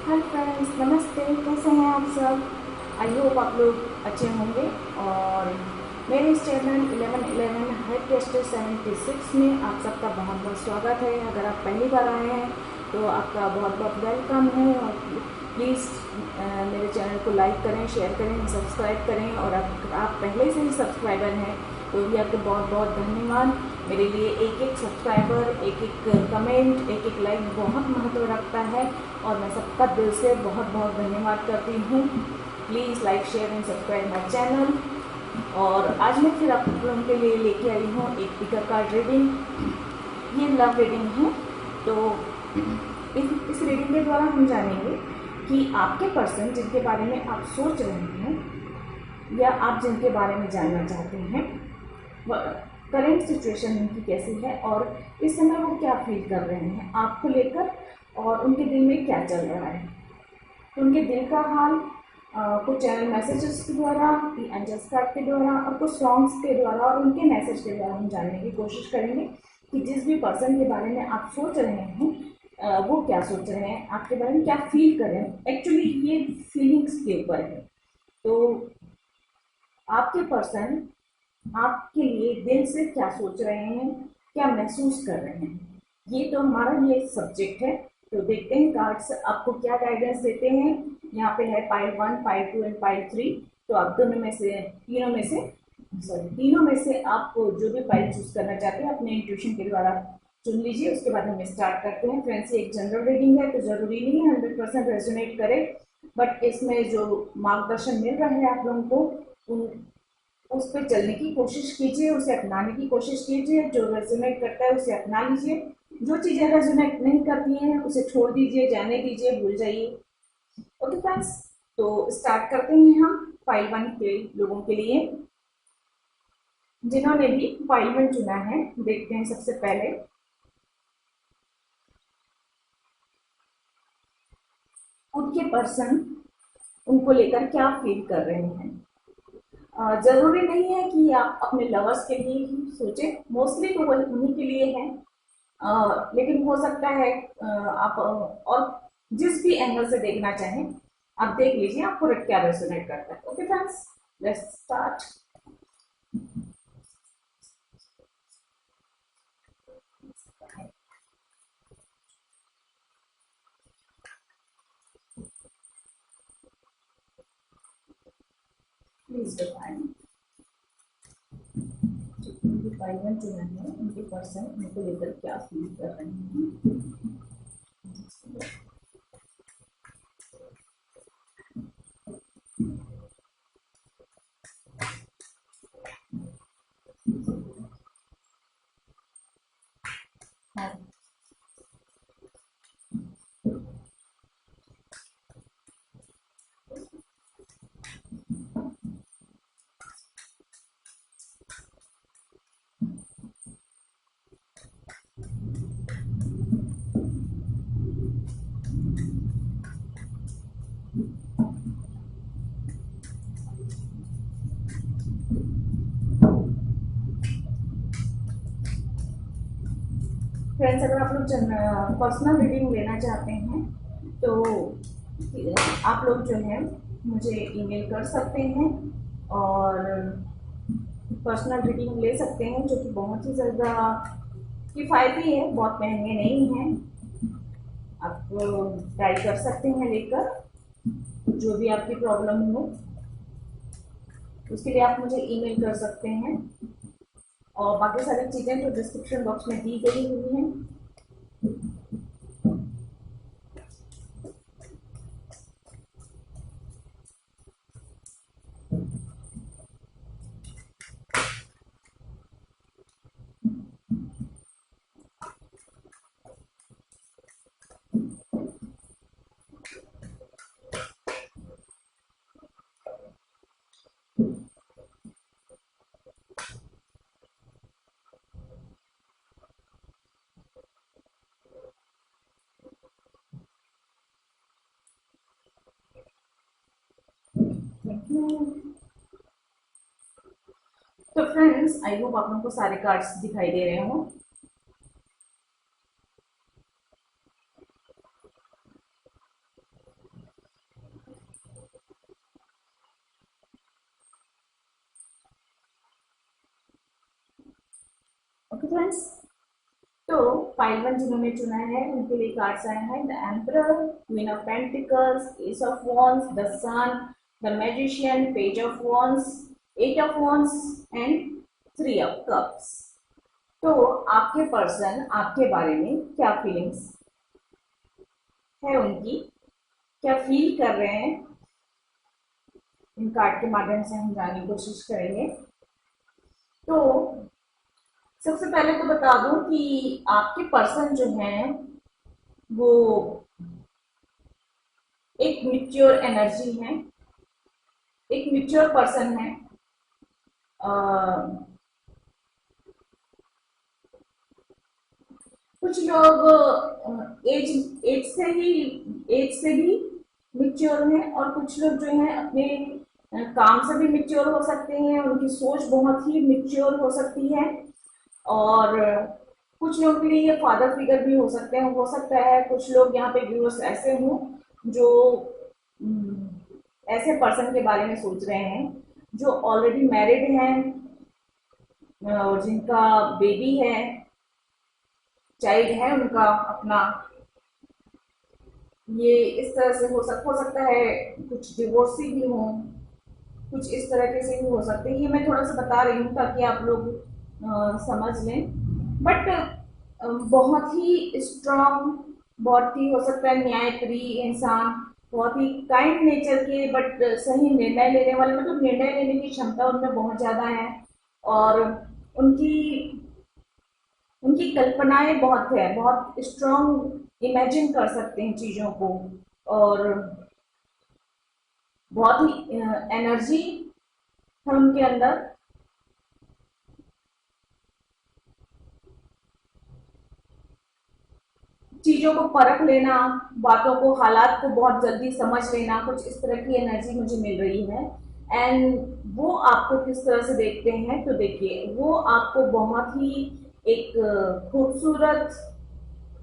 Hello friends, नमस्ते। कैसे हैं आप सब? आई होप आप लोग अच्छे होंगे। और मेरे इस चैनल 1111 हेड टेस्टर 76 में आप सबका बहुत बहुत स्वागत है। अगर आप पहली बार आए हैं तो आपका बहुत बहुत वेलकम है। और प्लीज़ मेरे चैनल को लाइक करें, शेयर करें, सब्सक्राइब करें। और अगर आप पहले से ही सब्सक्राइबर हैं तो भी आपको बहुत बहुत धन्यवाद। मेरे लिए एक एक सब्सक्राइबर, एक एक कमेंट, एक एक लाइक बहुत महत्व रखता है और मैं सबका दिल से बहुत बहुत धन्यवाद करती हूँ। Please like, share and subscribe my channel. और आज मैं फिर आप लोगों के लिए लेके आई हूँ एक पिकर कार्ड रीडिंग। ये लव रीडिंग है। तो इस रीडिंग के द्वारा हम जानेंगे कि आपके पर्सन जिनके बारे में आप सोच रहे हैं या आप जिनके बारे में जानना चाहते हैं, करेंट सिचुएशन उनकी कैसी है और इस समय वो क्या फील कर रहे हैं आपको लेकर, और उनके दिल में क्या चल रहा है। तो उनके दिल का हाल कुछ चैनल मैसेजेस के द्वारा, एंजल्स कार्ड के द्वारा और कुछ सॉन्ग्स के द्वारा और उनके मैसेज के द्वारा हम जानने की कोशिश करेंगे कि जिस भी पर्सन के बारे में आप सोच रहे हैं वो क्या सोच रहे हैं, आपके बारे में क्या फील कर रहे हैं। एक्चुअली ये फीलिंग्स के ऊपर है। तो आपके पर्सन आपके लिए दिल से क्या सोच रहे हैं, क्या महसूस कर रहे हैं, ये तो हमारा ये सब्जेक्ट है। तो देखते हैं कार्ड्स आपको क्या गाइडेंस देते हैं। यहाँ पे है पाइल 1, पाइल 2 एंड पाइल 3। तो आप तीनों में से आप जो भी पाइल चूज करना चाहते हैं अपने इंट्यूशन के द्वारा चुन लीजिए। उसके बाद हम स्टार्ट करते हैं। फ्रेंड्स, ये एक जनरल रीडिंग है तो जरूरी नहीं है 100% रेजोनेट करे, बट इसमें जो मार्गदर्शन मिल रहा है आप लोगों को उस पर चलने की कोशिश कीजिए, उसे अपनाने की कोशिश कीजिए। जो रेजोनेट करता है उसे अपना लीजिए, जो चीज़ें रेजोनेट नहीं करती हैं उसे छोड़ दीजिए, जाने दीजिए, भूल जाइए। ओके फ्रेंड्स, तो स्टार्ट करते हैं हम फाइल 1 के लोगों के लिए। जिन्होंने भी फाइल 1 चुना है, देखते हैं सबसे पहले उनके पर्सन उनको लेकर क्या फील कर रहे हैं। जरूरी नहीं है कि आप अपने लवर्स के लिए ही सोचें, मोस्टली तो वही उन्हीं के लिए है। लेकिन हो सकता है आप और जिस भी एंगल से देखना चाहें आप देख लीजिए आपको क्या रेजोनेट करता है। Okay friends, let's start. Please define उनके पाइवन चुना है, उनके पर्सन उनको लेकर क्या फील कर रहे हैं। फ्रेंड्स, अगर आप लोग पर्सनल रीडिंग लेना चाहते हैं तो आप लोग जो है मुझे ईमेल कर सकते हैं और पर्सनल रीडिंग ले सकते हैं, जो कि बहुत ही ज़्यादा किफ़ायती है, बहुत महंगे नहीं हैं। आप ट्राई कर सकते हैं लेकर, जो भी आपकी प्रॉब्लम हो उसके लिए आप मुझे ईमेल कर सकते हैं। और बाकी सारी चीज़ें जो डिस्क्रिप्शन बॉक्स में दी गई हुई हैं। Thank you. तो फ्रेंड्स, आई होप आप लोगों को सारे कार्ड्स दिखाई दे रहे हो। फ्रेंड्स, तो फाइल वन जिन्होंने चुना है उनके लिए कार्ड्स आए हैं the emperor, queen of pentacles, ace of wands, the sun, the magician, page of wands, eight of wands and three of cups. तो आपके पर्सन आपके बारे में क्या फीलिंग्स है उनकी, क्या फील कर रहे हैं, इन कार्ड के माध्यम से हम जानने की कोशिश करेंगे। तो सबसे पहले तो बता दूं कि आपके पर्सन जो हैं वो एक मैच्योर एनर्जी है, एक मैच्योर पर्सन है। कुछ लोग एज से भी मैच्योर हैं और कुछ लोग जो हैं अपने काम से भी मैच्योर हो सकते हैं, उनकी सोच बहुत ही मैच्योर हो सकती है। और कुछ लोगों के लिए ये फादर फिगर भी हो सकते हैं, हो सकता है कुछ लोग यहाँ पे व्यूअर्स ऐसे हों जो ऐसे पर्सन के बारे में सोच रहे हैं जो ऑलरेडी मैरिड हैं और जिनका बेबी है, चाइल्ड है उनका अपना। ये इस तरह से हो सकता है कुछ डिवोर्सी भी हों, कुछ इस तरह से भी हो सकते हैं। ये मैं थोड़ा सा बता रही हूँ ताकि आप लोग समझ लें। बट बहुत ही स्ट्रांग, बहुत ही हो सकता है न्यायप्रिय इंसान, बहुत ही काइंड नेचर के, बट सही निर्णय लेने वाले, मतलब निर्णय लेने की क्षमता उनमें बहुत ज़्यादा है। और उनकी उनकी कल्पनाएं बहुत है, बहुत स्ट्रांग इमेजिन कर सकते हैं चीज़ों को। और बहुत ही एनर्जी है उनके अंदर। चीज़ों को परख लेना, बातों को, हालात को बहुत जल्दी समझ लेना, कुछ इस तरह की एनर्जी मुझे मिल रही है। एंड वो आपको किस तरह से देखते हैं, तो देखिए वो आपको बहुत ही एक खूबसूरत,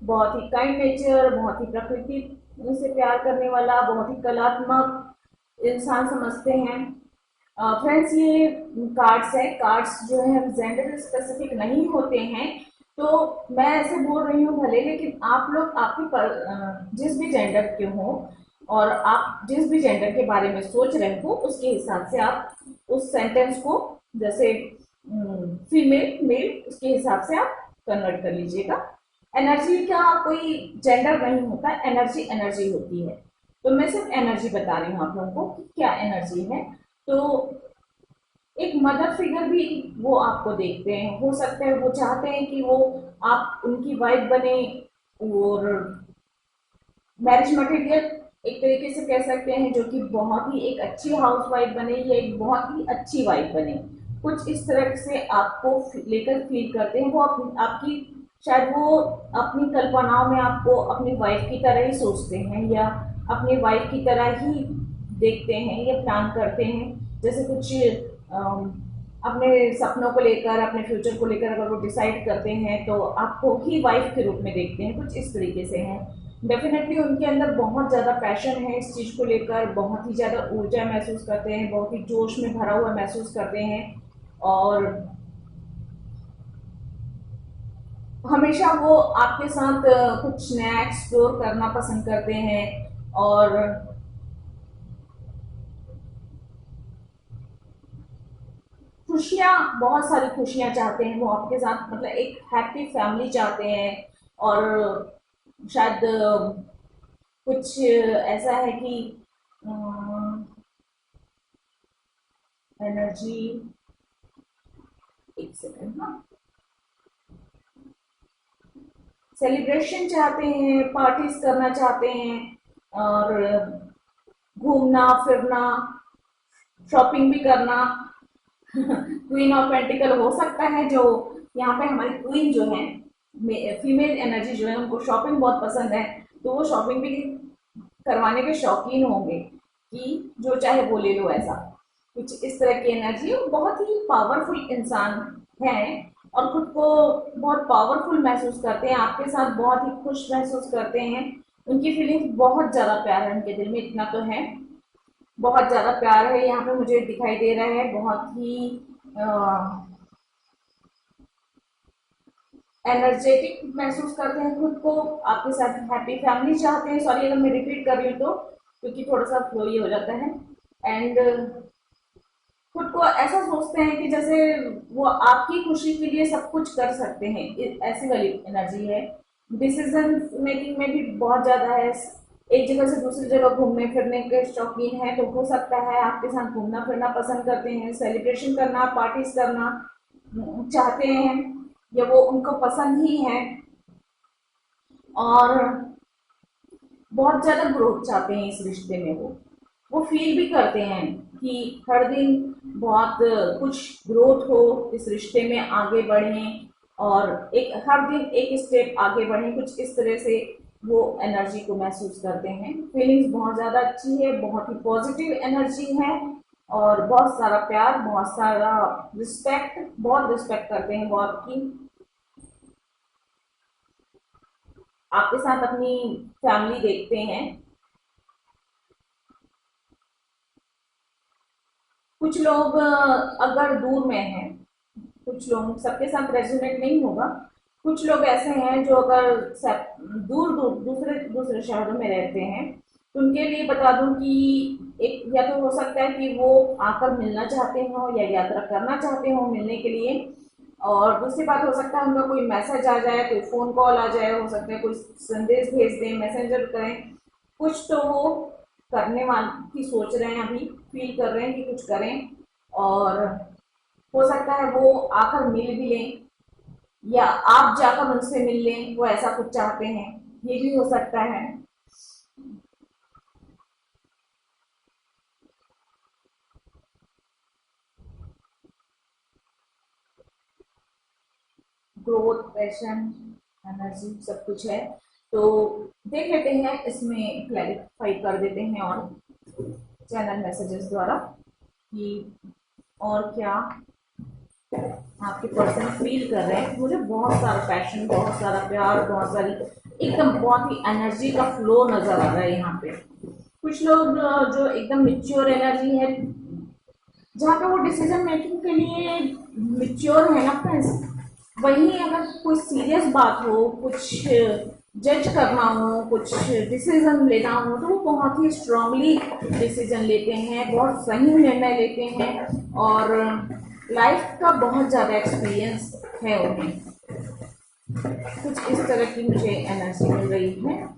बहुत ही काइंड नेचर, बहुत ही प्रकृति से प्यार करने वाला, बहुत ही कलात्मक इंसान समझते हैं। फ्रेंड्स, ये कार्ड्स है, कार्ड्स जो है जेंडर स्पेसिफिक नहीं होते हैं। तो मैं ऐसे बोल रही हूँ भले, लेकिन आप लोग जिस भी जेंडर के हो और आप जिस भी जेंडर के बारे में सोच रहे हो उसके हिसाब से आप उस सेंटेंस को, जैसे फीमेल मेल, उसके हिसाब से आप कन्वर्ट कर लीजिएगा। एनर्जी का कोई जेंडर नहीं होता, एनर्जी एनर्जी होती है। तो मैं सिर्फ एनर्जी बता रही हूँ आप लोगों को कि क्या एनर्जी है। तो एक मदर फिगर भी वो आपको देखते हैं, हो सकता है वो चाहते हैं कि वो आप उनकी वाइफ बने, और मैरिज मटेरियल एक तरीके से कह सकते हैं, जो कि बहुत ही एक अच्छी हाउस वाइफ बने या एक बहुत ही अच्छी वाइफ बने, कुछ इस तरह से आपको लेकर फील करते हैं। वो आपकी शायद वो अपनी कल्पनाओं में आपको अपनी वाइफ की तरह ही सोचते हैं या अपनी वाइफ की तरह ही देखते हैं या प्लान करते हैं। जैसे कुछ अपने सपनों को लेकर, अपने फ्यूचर को लेकर अगर वो डिसाइड करते हैं तो आपको ही वाइफ के रूप में देखते हैं, कुछ इस तरीके से हैं। डेफिनेटली उनके अंदर बहुत ज़्यादा पैशन है इस चीज़ को लेकर, बहुत ही ज़्यादा ऊर्जा महसूस करते हैं, बहुत ही जोश में भरा हुआ महसूस करते हैं। और हमेशा वो आपके साथ कुछ नया एक्सप्लोर करना पसंद करते हैं। और खुशियाँ, बहुत सारी खुशियाँ चाहते हैं वो आपके साथ, मतलब एक हैप्पी फैमिली चाहते हैं। और शायद कुछ ऐसा है कि एनर्जी, एक सेकंड, हाँ, सेलिब्रेशन चाहते हैं, पार्टीज करना चाहते हैं, और घूमना फिरना, शॉपिंग भी करना। क्वीन ऑफ पेंटिकल हो सकता है, जो यहाँ पे हमारी क्वीन जो है, फीमेल एनर्जी जो है, उनको शॉपिंग बहुत पसंद है। तो वो शॉपिंग भी करवाने के शौकीन होंगे कि जो चाहे वो ले लो, ऐसा कुछ इस तरह की एनर्जी। वो बहुत ही पावरफुल इंसान है और खुद को बहुत पावरफुल महसूस करते हैं, आपके साथ बहुत ही खुश महसूस करते हैं। उनकी फीलिंग्स बहुत ज़्यादा प्यार है उनके दिल में, इतना तो है, बहुत ज़्यादा प्यार है यहाँ पे मुझे दिखाई दे रहा है। बहुत ही एनर्जेटिक महसूस करते हैं खुद को, आपके साथ हैप्पी फैमिली चाहते हैं। सॉरी अगर मैं रिपीट कर रही हूँ तो, क्योंकि थोड़ा सा फ्लो ही हो जाता है। एंड खुद को ऐसा सोचते हैं कि जैसे वो आपकी खुशी के लिए सब कुछ कर सकते हैं, ऐसी वाली एनर्जी है। डिसीजन मेकिंग में भी बहुत ज्यादा है। एक जगह से दूसरी जगह घूमने फिरने के शौकीन है, तो हो सकता है आपके साथ घूमना फिरना पसंद करते हैं, सेलिब्रेशन करना, पार्टीज करना चाहते हैं, या वो उनको पसंद ही है। और बहुत ज्यादा ग्रोथ चाहते हैं इस रिश्ते में। वो फील भी करते हैं कि हर दिन बहुत कुछ ग्रोथ हो, इस रिश्ते में आगे बढ़ें, और एक हर दिन एक स्टेप आगे बढ़ें, कुछ इस तरह से वो एनर्जी को महसूस करते हैं। फीलिंग्स बहुत ज़्यादा अच्छी है, बहुत ही पॉजिटिव एनर्जी है, और बहुत सारा प्यार, बहुत सारा रिस्पेक्ट, बहुत रिस्पेक्ट करते हैं वो आपकी। आपके साथ अपनी फैमिली देखते हैं। कुछ लोग अगर दूर में हैं, कुछ लोग, सबके साथ रेजोनेट नहीं होगा, कुछ लोग ऐसे हैं जो अगर दूर दूर दूसरे दूसरे शहरों में रहते हैं, तो उनके लिए बता दूं कि एक या तो हो सकता है कि वो आकर मिलना चाहते हो या यात्रा करना चाहते हो मिलने के लिए, और दूसरी बात हो सकता है उनका कोई मैसेज आ जाए, कोई फोन कॉल आ जाए, हो सकता है कोई संदेश भेज दें, मैसेंजर करें, कुछ तो वो करने वाली की सोच रहे हैं, अभी फील कर रहे हैं कि कुछ करें। और हो सकता है वो आकर मिल भी लें, या आप जाकर उनसे मिल लें, वो ऐसा कुछ चाहते हैं, ये भी हो सकता है। ग्रोथ, पैशन, एनर्जी सब कुछ है। तो देख लेते हैं, इसमें क्लैरिफाई कर देते हैं और चैनल मैसेजेस द्वारा कि और क्या आपके पर्सन फील कर रहे हैं। मुझे बहुत सारा पैशन, बहुत सारा प्यार, बहुत सारी एकदम बहुत ही एनर्जी का फ्लो नजर आ रहा है यहाँ पे। कुछ लोग जो एकदम मिच्योर एनर्जी है, जहाँ पे वो डिसीजन मेकिंग के लिए मिच्योर है ना फ्रेंड्स, वहीं अगर कोई सीरियस बात हो, कुछ जज करना हो, कुछ डिसीजन लेना हो, तो वो बहुत ही स्ट्रांगली डिसीजन लेते हैं, बहुत सही निर्णय लेते हैं, और लाइफ का बहुत ज़्यादा एक्सपीरियंस है उन्हें। कुछ इस तरह की मुझे एनर्जी मिल रही है।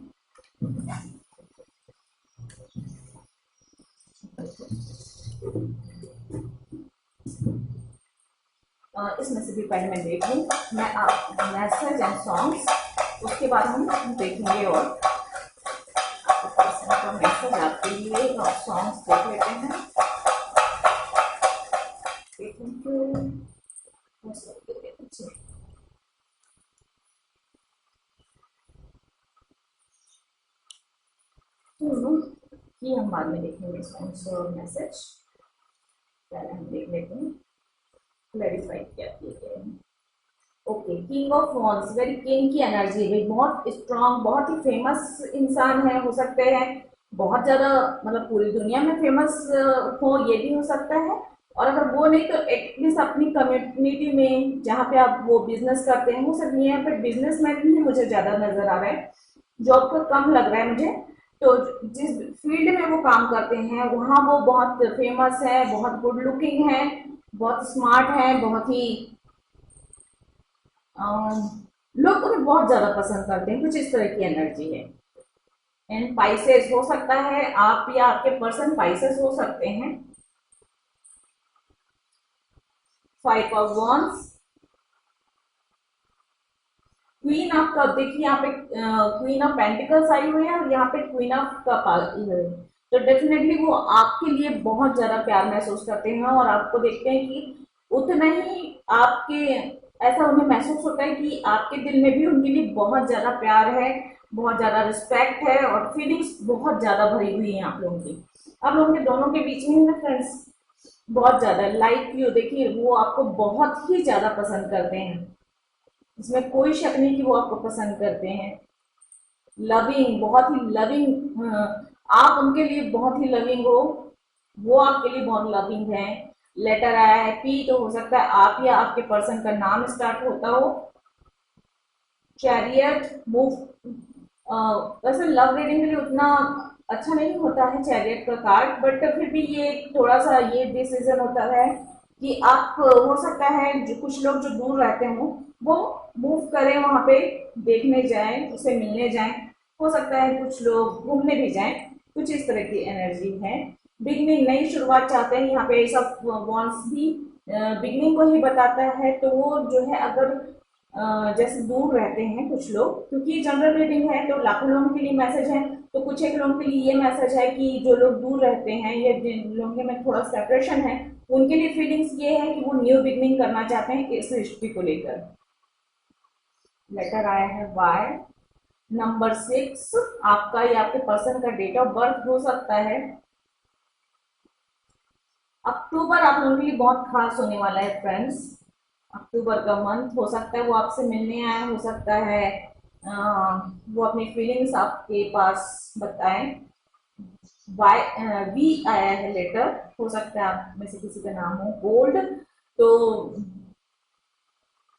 इसमें से भी पहले मैं देख लूँ, मैं आप मैसेज एंड सॉन्ग्स, उसके बाद हम देखेंगे, और का मैसेज आपके लिए और सॉन्ग्स देख लेते हैं। ये हम बाद में देखेंगे सॉन्ग्स और मैसेज, पहले हम देख लेते हैं क्लैरिफाई क्या किए गए हैं। Okay, king of wands, very king की एनर्जी है, बहुत स्ट्रांग, बहुत ही फेमस इंसान है, हो सकते हैं बहुत ज्यादा, मतलब पूरी दुनिया में फेमस हो, ये भी हो सकता है। और अगर वो नहीं तो एटलीस्ट अपनी कम्युनिटी में जहाँ पे आप वो बिजनेस करते हैं, वो सब यहाँ पे बिजनेस मैन ही मुझे ज्यादा नजर आ रहा है, जॉब का कम लग रहा है मुझे। तो जिस फील्ड में वो काम करते हैं वहाँ वो बहुत फेमस है, बहुत गुड लुकिंग है, बहुत स्मार्ट है, बहुत ही लोग उन्हें बहुत ज्यादा पसंद करते हैं, कुछ इस तरह की एनर्जी है। एंड पाइसेस, हो सकता है आप या आपके पर्सन पाइसेस हो सकते हैं। 5 of wands, queen of cup, देखिए यहाँ पे क्वीन ऑफ पेंटिकल्स आई हुई है, और यहाँ पे क्वीन ऑफ कप आई हुई है। तो डेफिनेटली वो आपके लिए बहुत ज्यादा प्यार महसूस करते हैं, और आपको देखते हैं कि उतना ही आपके, ऐसा उन्हें महसूस होता है कि आपके दिल में भी उनके लिए बहुत ज्यादा प्यार है, बहुत ज्यादा रिस्पेक्ट है, और फीलिंग्स बहुत ज्यादा भरी हुई है आप लोगों की। आप लोगों के दोनों के बीच में है फ्रेंड्स, बहुत ज्यादा लाइक यू, देखिए वो आपको बहुत ही ज्यादा पसंद करते हैं, इसमें कोई शक नहीं कि वो आपको पसंद करते हैं। लविंग, बहुत ही लविंग, आप उनके लिए बहुत ही लविंग हो, वो आपके लिए बहुत लविंग है। लेटर आया है पी, तो हो सकता है आप या आपके पर्सन का नाम स्टार्ट होता हो। Chariot move. वैसे लव रीडिंग के लिए उतना अच्छा नहीं होता है चैरियट का कार्ड, बट फिर भी ये थोड़ा सा ये डिसीजन होता है कि आप हो सकता है जो कुछ लोग जो दूर रहते हों वो मूव करें वहां पे, देखने जाएं, उसे मिलने जाएं। हो सकता है कुछ लोग घूमने भी जाएं। कुछ इस तरह की एनर्जी है। बिगनिंग, नई शुरुआत चाहते हैं यहाँ पे। सब वॉन्ट्स भी बिगनिंग को ही बताता है। तो वो जो है अगर जैसे दूर रहते हैं कुछ लोग, क्योंकि जनरल रीडिंग है तो लाखों लोगों के लिए मैसेज है, तो कुछ एक लोगों के लिए ये मैसेज है कि जो लोग दूर रहते हैं या जिन लोगों में थोड़ा सेपरेशन है, उनके लिए फीलिंग्स ये है कि वो न्यू बिगनिंग करना चाहते हैं इस हिस्ट्री को लेकर। लेटर आया है वाई। नंबर 6, आपका या आपके पर्सन का डेट ऑफ बर्थ हो सकता है। अक्टूबर आप लोगों के लिए बहुत खास होने वाला है फ्रेंड्स। अक्टूबर का मंथ, हो सकता है वो आपसे मिलने आए, हो सकता है वो अपनी फीलिंग्स आपके पास बताएं। वाई वी आया है लेटर, हो सकता है आप में से किसी का नाम हो गोल्ड। तो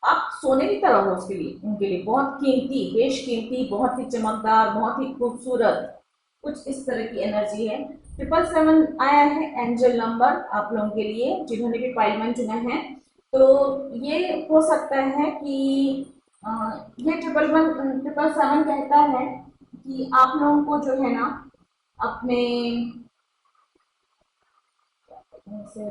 आप सोने की तरह हो उसके लिए, उनके लिए बहुत कीमती, बेशकीमती, बहुत ही चमकदार, बहुत ही खूबसूरत, कुछ इस तरह की एनर्जी है। 777 आया है एंजल नंबर आप लोगों के लिए जिन्होंने भी पाइलमैन चुना है। तो ये हो सकता है कि अ, ये 777 कहता है कि आप लोगों को जो है ना अपने से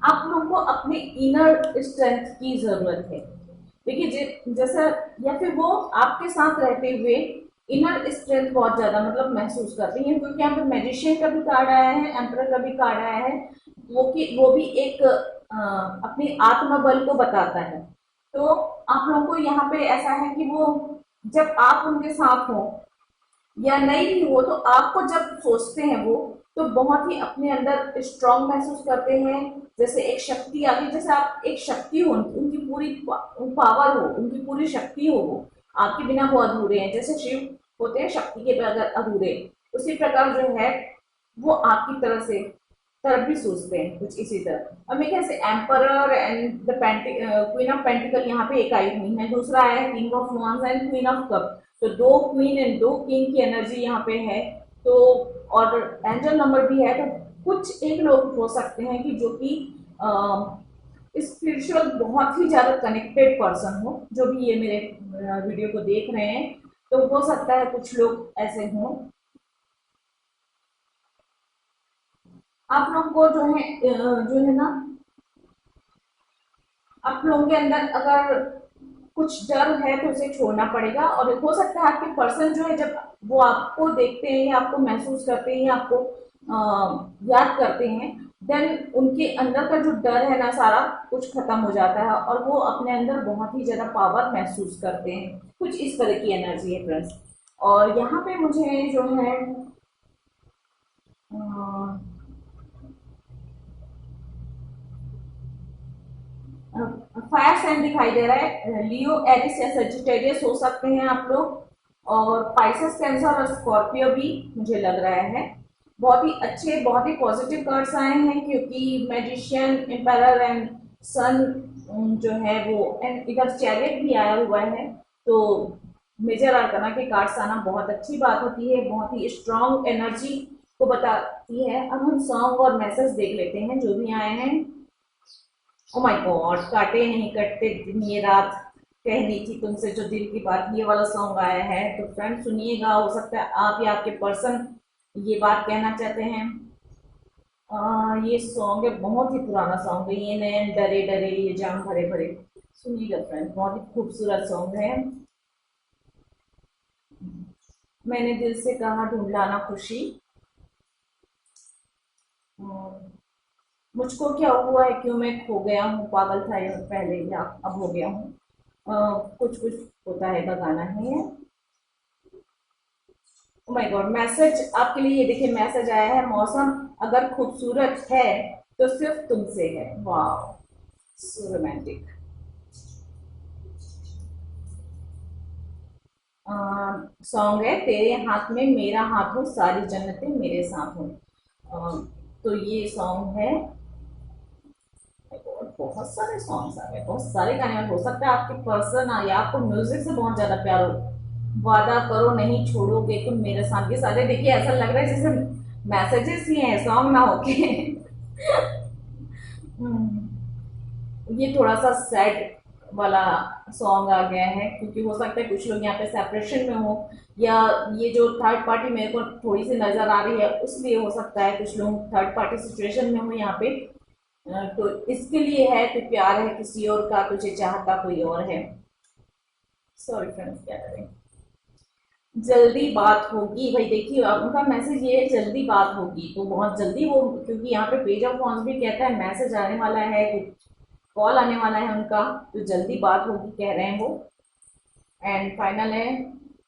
आप लोगों को अपने इनर स्ट्रेंथ की जरूरत है। देखिए जैसा, या फिर वो आपके साथ रहते हुए इनर स्ट्रेंथ बहुत ज्यादा मतलब महसूस करती हैं, क्योंकि यहाँ पे मैजिशियन का भी कार्ड आया है, एम्परर का भी कार्ड आया है। वो भी एक अपनी आत्मबल को बताता है। तो आप लोगों को यहाँ पे ऐसा है कि वो जब आप उनके साथ हो या नहीं भी हो, तो आपको जब सोचते हैं वो, तो बहुत ही अपने अंदर स्ट्रांग महसूस करते हैं। जैसे एक शक्ति आ गई, जैसे आप एक शक्ति हो, उनकी पूरी पावर हो, उनकी पूरी शक्ति हो, वो आपके बिना वो अधूरे हैं। जैसे शिव होते हैं शक्ति के बगैर अधूरे, उसी प्रकार जो है वो आपकी तरफ भी सोचते हैं कुछ इसी तरह। अब मेरे ख्याल से emperor and the queen of pentacle यहाँ पे एक आई हुई है, दूसरा आया king of wands and queen of cup. तो दो क्वीन एंड दो किंग की एनर्जी यहाँ पे है। तो और एंजल नंबर भी है, तो कुछ एक लोग हो सकते हैं कि जो कि स्पिरिचुअल बहुत ही ज्यादा कनेक्टेड पर्सन हो, जो भी ये मेरे वीडियो को देख रहे हैं। तो हो सकता है कुछ लोग ऐसे हों। आप लोग को जो है ना, आप लोगों के अंदर अगर कुछ डर है तो उसे छोड़ना पड़ेगा। और हो सकता है आपके पर्सन जो है जब वो आपको देखते हैं या आपको महसूस करते हैं या आपको याद करते हैं, देन उनके अंदर का जो डर है ना सारा कुछ खत्म हो जाता है और वो अपने अंदर बहुत ही ज्यादा पावर महसूस करते हैं। कुछ इस तरह की एनर्जी है फ्रेंड्स। और यहाँ पे मुझे जो है फायर साइन दिखाई दे रहा है। लियो, एरिस या सजिटेरियस हो सकते हैं आप लोग। और पाइसेस, कैंसर और स्कॉर्पियो भी मुझे लग रहा है। बहुत ही अच्छे, बहुत ही पॉजिटिव कार्ड्स आए हैं, क्योंकि मैजिशियन, एम्पायर एंड सन जो है वो, एंड इधर चैरियट भी आया हुआ है। तो मेजर आर्कना के कार्ड्स आना बहुत अच्छी बात होती है, बहुत ही स्ट्रॉन्ग एनर्जी को बताती है। अब हम सॉन्ग और मैसेज देख लेते हैं जो भी आए हैं। ओ माय गॉड, काटे नहीं कटते दिन ये रात, कहनी थी तुमसे जो दिल की बात, ये वाला सॉन्ग आया है। तो फ्रेंड सुनिएगा, हो सकता है आप या आपके पर्सन ये बात कहना चाहते हैं। ये सॉन्ग है, बहुत ही पुराना सॉन्ग है, ये नैन डरे डरे ये जाम भरे भरे। सुनिएगा फ्रेंड, बहुत ही खूबसूरत सॉन्ग है। मैंने दिल से कहा ढूंढ लाना खुशी, मुझको क्या हुआ है, क्यों मैं खो गया हूँ, पागल था ये पहले या अब हो गया हूँ। कुछ कुछ होता है का गाना है ये। ओ माय गॉड, मैसेज आपके लिए ये देखिए, मैसेज आया है, मौसम अगर खूबसूरत है तो सिर्फ तुमसे है। वाह, सो रोमांटिक। सॉन्ग है, तेरे हाथ में मेरा हाथ हो, सारी जन्नतें मेरे साथ हो। तो ये सॉन्ग है, और बहुत सारे सॉन्ग्स आ गए, बहुत सारे गाने। हो सकता है आपके पर्सन या आपको म्यूजिक से बहुत ज्यादा प्यार हो। वादा करो नहीं छोड़ोगे तुम मेरे साथ, ये सारे देखिए ऐसा लग रहा है जैसे मैसेजेस ही हैं, सॉन्ग ना होके। ये थोड़ा सा सैड वाला सॉन्ग आ गया है, क्योंकि हो सकता है कुछ लोग यहाँ पे सेपरेशन में हो, या ये जो थर्ड पार्टी मेरे को थोड़ी सी नजर आ रही है उसलिए हो सकता है कुछ लोग थर्ड पार्टी सिचुएशन में हो यहाँ पे। तो इसके लिए है कि प्यार है किसी और का, तुझे चाहता कोई और है। सॉरी फ्रेंड्स, क्या करें। जल्दी बात होगी, भाई देखिए अब उनका मैसेज ये है जल्दी बात होगी, तो बहुत जल्दी वो, क्योंकि यहाँ पे पेज ऑफ वॉन्स भी कहता है मैसेज आने वाला है, कॉल आने वाला है उनका, तो जल्दी बात होगी कह रहे हैं वो। एंड फाइनल है,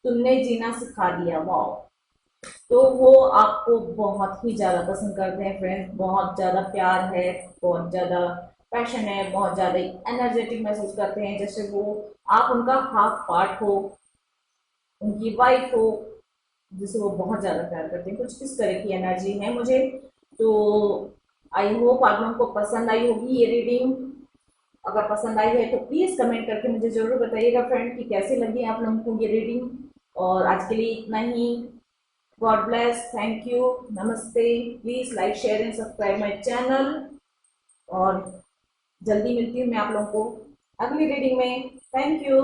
तुमने जीना सिखा दिया, वाओ। तो वो आपको बहुत ही ज़्यादा पसंद करते हैं फ्रेंड्स, बहुत ज़्यादा प्यार है, बहुत ज़्यादा पैशन है, बहुत ज़्यादा एनर्जेटिक महसूस करते हैं, जैसे वो आप उनका हाफ पार्ट हो, उनकी वाइफ हो, जिसे वो बहुत ज़्यादा प्यार करते हैं, कुछ इस तरह की एनर्जी है मुझे। तो आई होप आप लोगों को पसंद आई होगी ये रीडिंग। अगर पसंद आई है तो प्लीज़ कमेंट करके मुझे ज़रूर बताइएगा फ्रेंड कि कैसी लगी आप लोगों को ये रीडिंग। और आज के लिए इतना ही। गॉड ब्लेस, थैंक यू, नमस्ते। Please like share and subscribe my channel. और जल्दी मिलती हूँ मैं आप लोगों को अगली रीडिंग में। Thank you.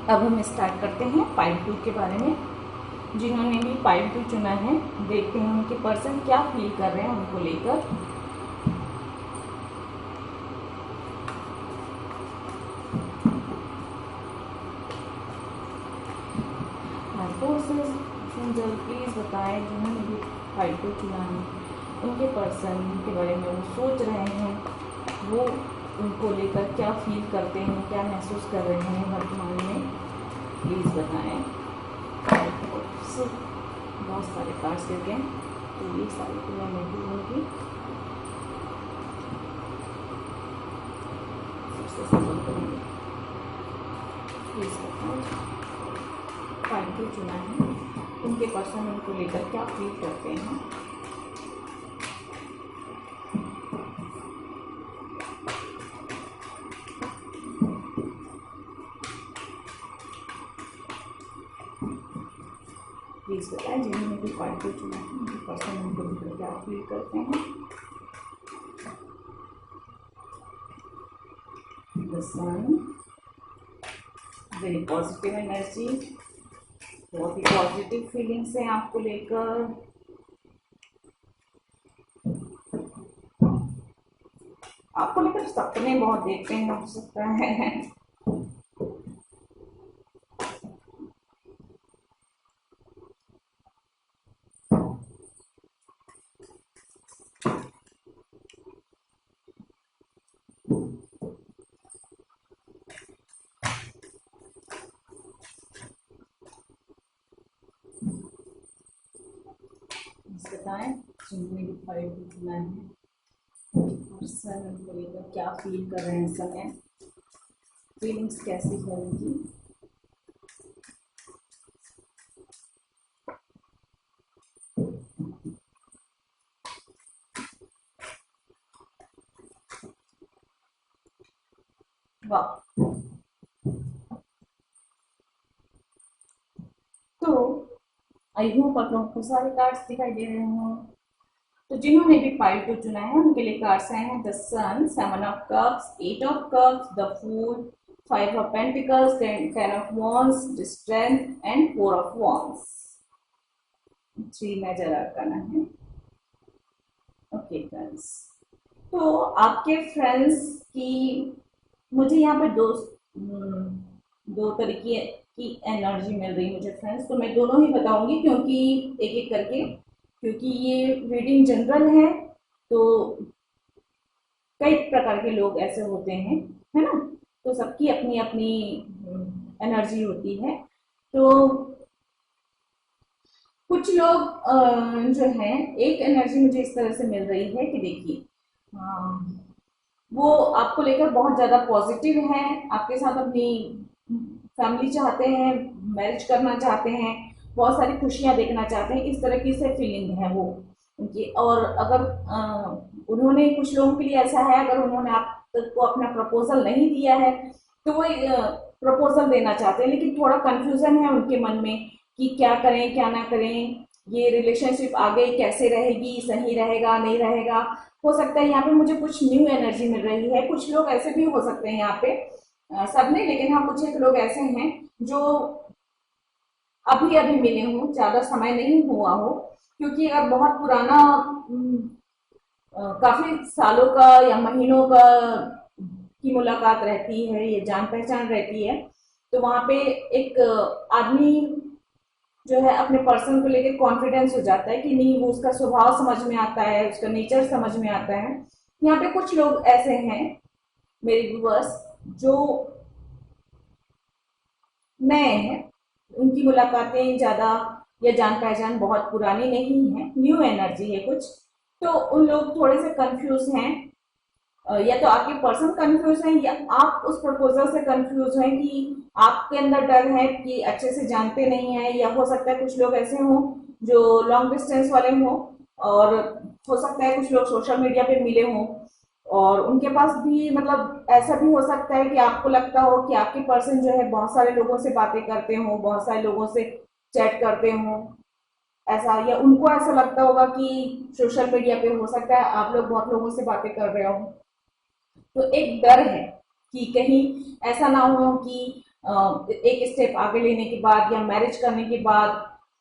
अब हम स्टार्ट करते हैं पाइल 2 के बारे में। जिन्होंने भी पाइल 2 चुना है, देखते हैं उनके पर्सन क्या फील कर रहे हैं उनको लेकर। प्लीज बताएं जिन्होंने भी पाइल 2 चुना है, उनके पर्सन के बारे में वो सोच रहे हैं, वो उनको लेकर क्या फील करते हैं, क्या महसूस कर रहे हैं वर्तमान में, प्लीज़ बताएं। बहुत सारे कार्ड्स देते हैं, तो ये सारी तो मैं नहीं होंगी। सबसे सफल करूँगी, प्लीज़ बताओ पाइल 2 चुना है, उनके पर्सन उनको लेकर क्या फील करते हैं। प्लीज़ बताएं जिन्होंने भी पाइल 2 चुना है, उनके पर्सन उनको लेकर क्या फील करते हैं। The sun, very positive energy, बहुत ही पॉजिटिव फीलिंग्स हैं आपको लेकर। आपको लेकर सपने बहुत देखते हैं, हो सकता है। बताएं जिन्होंने भी फाइल चुना है, पर्सन उनको लेकर क्या फील कर रहे हैं इस समय, फीलिंग्स कैसी है उनकी। वाह। तो आई होप आप लोगों को सारे कार्ड्स दिखाई दे रहे हों। तो जिन्होंने भी पाइल 2 चुना है उनके लिए कार्ड्स आए हैं the sun, 7 of cups, 8 of cups, the fool, 5 of pentacles, 10 of wands, the strength and 4 of wands. 3 major arcana है। ओके फ्रेंड्स, तो आपके फ्रेंड्स की मुझे यहाँ पे दो तरीके की एनर्जी मिल रही है मुझे फ्रेंड्स, तो मैं दोनों ही बताऊंगी क्योंकि एक एक करके, क्योंकि ये रीडिंग जनरल है, तो कई प्रकार के लोग ऐसे होते हैं, है ना, तो सबकी अपनी अपनी एनर्जी होती है। तो कुछ लोग जो है, एक एनर्जी मुझे इस तरह से मिल रही है कि देखिए वो आपको लेकर बहुत ज़्यादा पॉजिटिव हैं, आपके साथ अपनी फैमिली चाहते हैं, मैरिज करना चाहते हैं, बहुत सारी खुशियां देखना चाहते हैं, इस तरह की से फीलिंग है वो उनकी। और अगर उन्होंने, कुछ लोगों के लिए ऐसा है, अगर उन्होंने आपको अपना प्रपोजल नहीं दिया है तो वो प्रपोजल देना चाहते हैं, लेकिन थोड़ा कंफ्यूजन है उनके मन में कि क्या करें क्या ना करें, ये रिलेशनशिप आगे कैसे रहेगी, सही रहेगा नहीं रहेगा। हो सकता है यहाँ पे मुझे कुछ न्यू एनर्जी मिल रही है। कुछ लोग ऐसे भी हो सकते हैं यहाँ पे, सब नहीं, लेकिन हाँ कुछ एक लोग ऐसे हैं जो अभी अभी मिले हों, ज्यादा समय नहीं हुआ हो, क्योंकि अगर बहुत पुराना काफी सालों का या महीनों का की मुलाकात रहती है, ये जान पहचान रहती है, तो वहां पे एक आदमी जो है अपने पर्सन को लेकर कॉन्फिडेंस हो जाता है कि नहीं, वो उसका स्वभाव समझ में आता है, उसका नेचर समझ में आता है। यहाँ पे कुछ लोग ऐसे हैं मेरे व्यूअर्स जो नए हैं, उनकी मुलाकातें ज्यादा या जान पहचान बहुत पुरानी नहीं है, न्यू एनर्जी है कुछ। तो उन लोग थोड़े से कंफ्यूज हैं, या तो आपके पर्सन कंफ्यूज हैं या आप उस प्रपोजल से कंफ्यूज हैं कि आपके अंदर डर है कि अच्छे से जानते नहीं है, या हो सकता है कुछ लोग ऐसे हों जो लॉन्ग डिस्टेंस वाले हों, और हो सकता है कुछ लोग सोशल मीडिया पे मिले हों, और उनके पास भी मतलब ऐसा भी हो सकता है कि आपको लगता हो कि आपके पर्सन जो है बहुत सारे लोगों से बातें करते हो, बहुत सारे लोगों से चैट करते हो, ऐसा, या उनको ऐसा लगता होगा कि सोशल मीडिया पे हो सकता है आप लोग बहुत लोगों से बातें कर रहे हो। तो एक डर है कि कहीं ऐसा ना हो कि एक स्टेप आगे लेने के बाद या मैरिज करने के बाद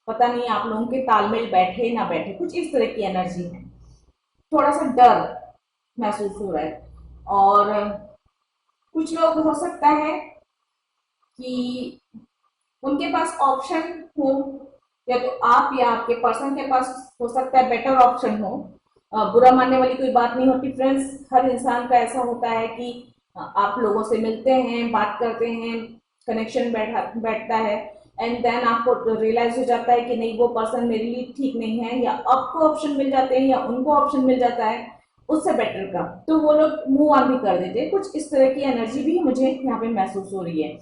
पता नहीं आप लोगों के तालमेल बैठे ना बैठे, कुछ इस तरह की एनर्जी है। थोड़ा सा डर महसूस हो रहा है। और कुछ लोग हो सकता है कि उनके पास ऑप्शन हो, या तो आप या आपके पर्सन के पास हो सकता है बेटर ऑप्शन हो। बुरा मानने वाली कोई बात नहीं होती फ्रेंड्स, हर इंसान का ऐसा होता है कि आप लोगों से मिलते हैं, बात करते हैं, कनेक्शन बैठता है, एंड देन आपको रियलाइज हो जाता है कि नहीं, वो पर्सन मेरे लिए ठीक नहीं है, या आपको ऑप्शन मिल जाते हैं या उनको ऑप्शन मिल जाता है उससे बेटर का, तो वो लोग मूव ऑन भी कर देते हैं। कुछ इस तरह की एनर्जी भी मुझे यहाँ पे महसूस हो रही है।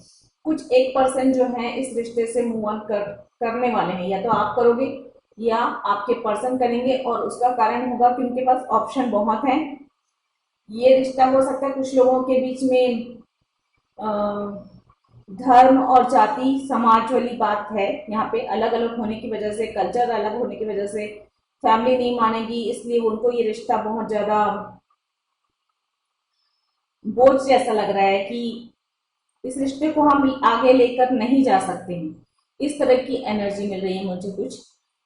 कुछ एक पर्सन जो है इस रिश्ते से मूव ऑन करने वाले हैं, या तो आप करोगे या आपके पर्सन करेंगे, और उसका कारण होगा कि उनके पास ऑप्शन बहुत हैं। ये रिश्ता हो सकता है कुछ लोगों के बीच में धर्म और जाति समाज वाली बात है, यहाँ पे अलग अलग होने की वजह से, कल्चर अलग होने की वजह से फैमिली नहीं मानेगी, इसलिए उनको ये रिश्ता बहुत ज्यादा बोझ जैसा लग रहा है कि इस रिश्ते को हम आगे लेकर नहीं जा सकते हैं। इस तरह की एनर्जी मिल रही है मुझे कुछ।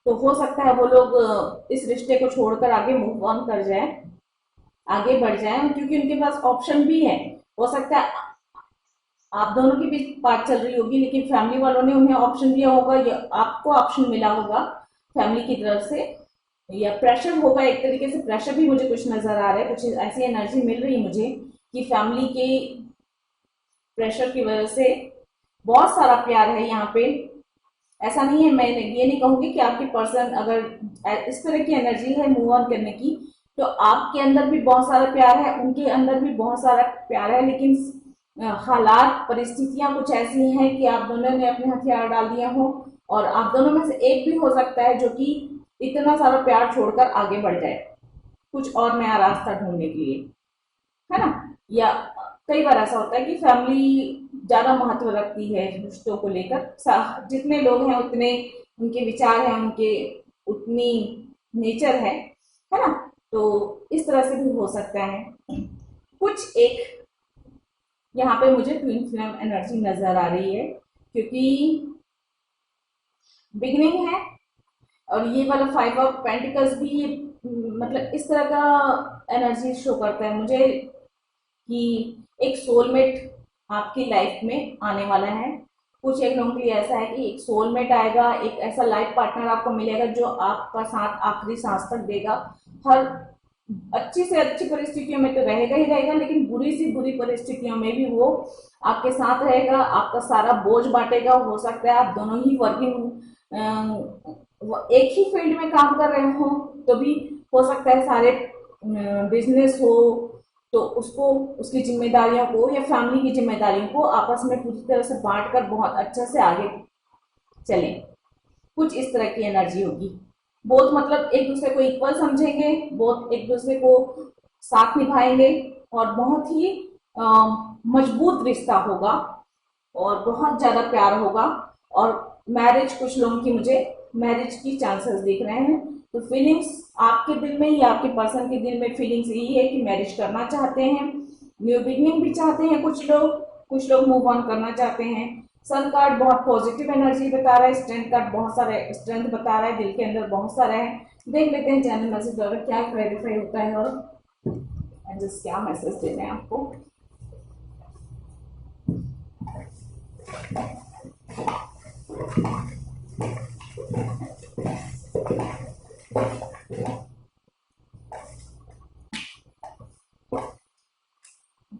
तो हो सकता है वो लोग इस रिश्ते को छोड़कर आगे मूव ऑन कर जाए, आगे बढ़ जाए, क्योंकि उनके पास ऑप्शन भी है। हो सकता है आप दोनों के बीच बात चल रही होगी, लेकिन फैमिली वालों ने उन्हें ऑप्शन दिया होगा, या आपको ऑप्शन मिला होगा फैमिली की तरफ से, या प्रेशर होगा, एक तरीके से प्रेशर भी मुझे कुछ नजर आ रहा है, कुछ ऐसी एनर्जी मिल रही है मुझे कि फैमिली के प्रेशर की वजह से बहुत सारा प्यार है यहाँ पे। ऐसा नहीं है, मैं ये नहीं कहूंगी कि आपकी पर्सन अगर इस तरह की एनर्जी है मूव ऑन करने की, तो आपके अंदर भी बहुत सारा प्यार है, उनके अंदर भी बहुत सारा प्यार है, लेकिन हालात परिस्थितियां कुछ ऐसी हैं कि आप दोनों ने अपने हथियार डाल दिए हो, और आप दोनों में से एक भी हो सकता है जो कि इतना सारा प्यार छोड़कर आगे बढ़ जाए कुछ और नया रास्ता ढूंढने के लिए, है ना। या कई बार ऐसा होता है कि फैमिली ज्यादा महत्व रखती है रिश्तों को लेकर, जितने लोग हैं उतने उनके विचार हैं, उनके उतनी नेचर है ना। तो इस तरह से भी हो सकता है। कुछ एक यहाँ पे मुझे ट्विन फ्लेम एनर्जी नजर आ रही है, क्योंकि बिगनिंग है, और ये वाला 5 ऑफ पेंटिकल्स भी मतलब इस तरह का एनर्जी शो करता है मुझे कि एक सोलमेट आपकी लाइफ में आने वाला है। कुछ एक लोगों के लिए ऐसा है कि एक सोलमेट आएगा, एक ऐसा लाइफ पार्टनर आपको मिलेगा जो आपका साथ आखिरी सांस तक देगा। हर अच्छी से अच्छी परिस्थितियों में तो रहेगा ही रहेगा, लेकिन बुरी से बुरी परिस्थितियों में भी वो आपके साथ रहेगा, आपका सारा बोझ बांटेगा। हो सकता है आप दोनों ही एक ही फील्ड में काम कर रहे हो, तो भी हो सकता है सारे बिजनेस हो तो उसको, उसकी जिम्मेदारियों को या फैमिली की जिम्मेदारियों को आपस में पूरी तरह से बांट कर बहुत अच्छे से आगे चलें। कुछ इस तरह की एनर्जी होगी। बहुत मतलब एक दूसरे को इक्वल समझेंगे, बहुत एक दूसरे को साथ निभाएंगे और बहुत ही मजबूत रिश्ता होगा और बहुत ज्यादा प्यार होगा। और मैरिज, कुछ लोगों की मुझे मैरिज की चांसेस दिख रहे हैं। तो फीलिंग्स आपके दिल में या आपके पर्सन के दिल में फीलिंग्स यही है कि मैरिज करना चाहते हैं, न्यू बिगनिंग भी चाहते हैं कुछ लोग मूव ऑन करना चाहते हैं। सन कार्ड बहुत पॉजिटिव एनर्जी बता रहा है, स्ट्रेंथ कार्ड बहुत सारे स्ट्रेंथ बता रहा है, दिल के अंदर बहुत सारा है। देख लेते हैं चैनल मैसेज द्वारा क्या क्लैरिफाई होता है और एंजल्स क्या मैसेज दे रहे हैं आपको।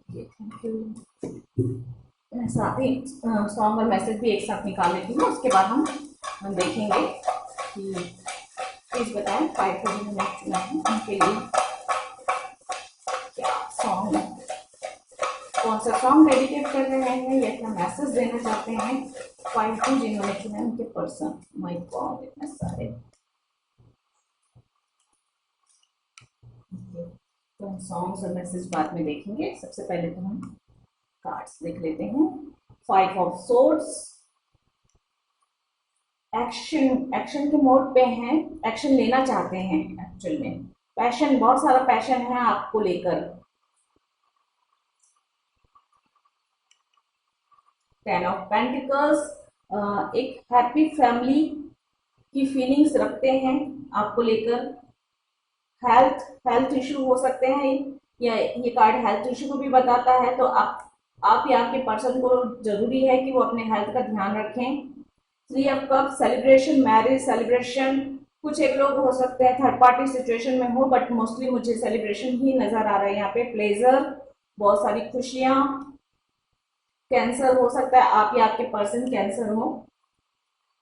Thank you. साथ ही सॉन्ग और मैसेज भी एक साथ निकाल लेती हूँ, उसके बाद हम देखेंगे कि प्लीज बताएं 5 उनके लिए क्या सॉन्ग, कौन सा सॉन्ग डेडिकेट कर रहे हैं या क्या मैसेज देना चाहते हैं 5 जिन्होंने चुना उनके पर्सन। माय गॉड इतने सारे। तो हम सॉन्ग्स और मैसेज बाद में देखेंगे, सबसे पहले तो हम कार्ड्स देख लेते हैं। 5 ऑफ सोर्ड्स, एक्शन के मोड पे हैं, एक्शन लेना चाहते हैं एक्चुअल में, पैशन, बहुत सारा पैशन है आपको लेकर। 10 ऑफ पेंटिकल्स, एक हैप्पी फैमिली की फीलिंग्स रखते हैं आपको लेकर। हेल्थ इशू हो सकते हैं या ये कार्ड हेल्थ इशू को भी बताता है, तो आप या आपके पर्सन को जरूरी है कि वो अपने हेल्थ का ध्यान रखें। 3 of cup, celebration, marriage celebration, कुछ एक लोग हो सकते हैं थर्ड पार्टी सिचुएशन में हो, बट मोस्टली मुझे सेलिब्रेशन ही नजर आ रहा है यहाँ पे। प्लेजर, बहुत सारी खुशियां। कैंसर हो सकता है, आप या आपके पर्सन कैंसर हो।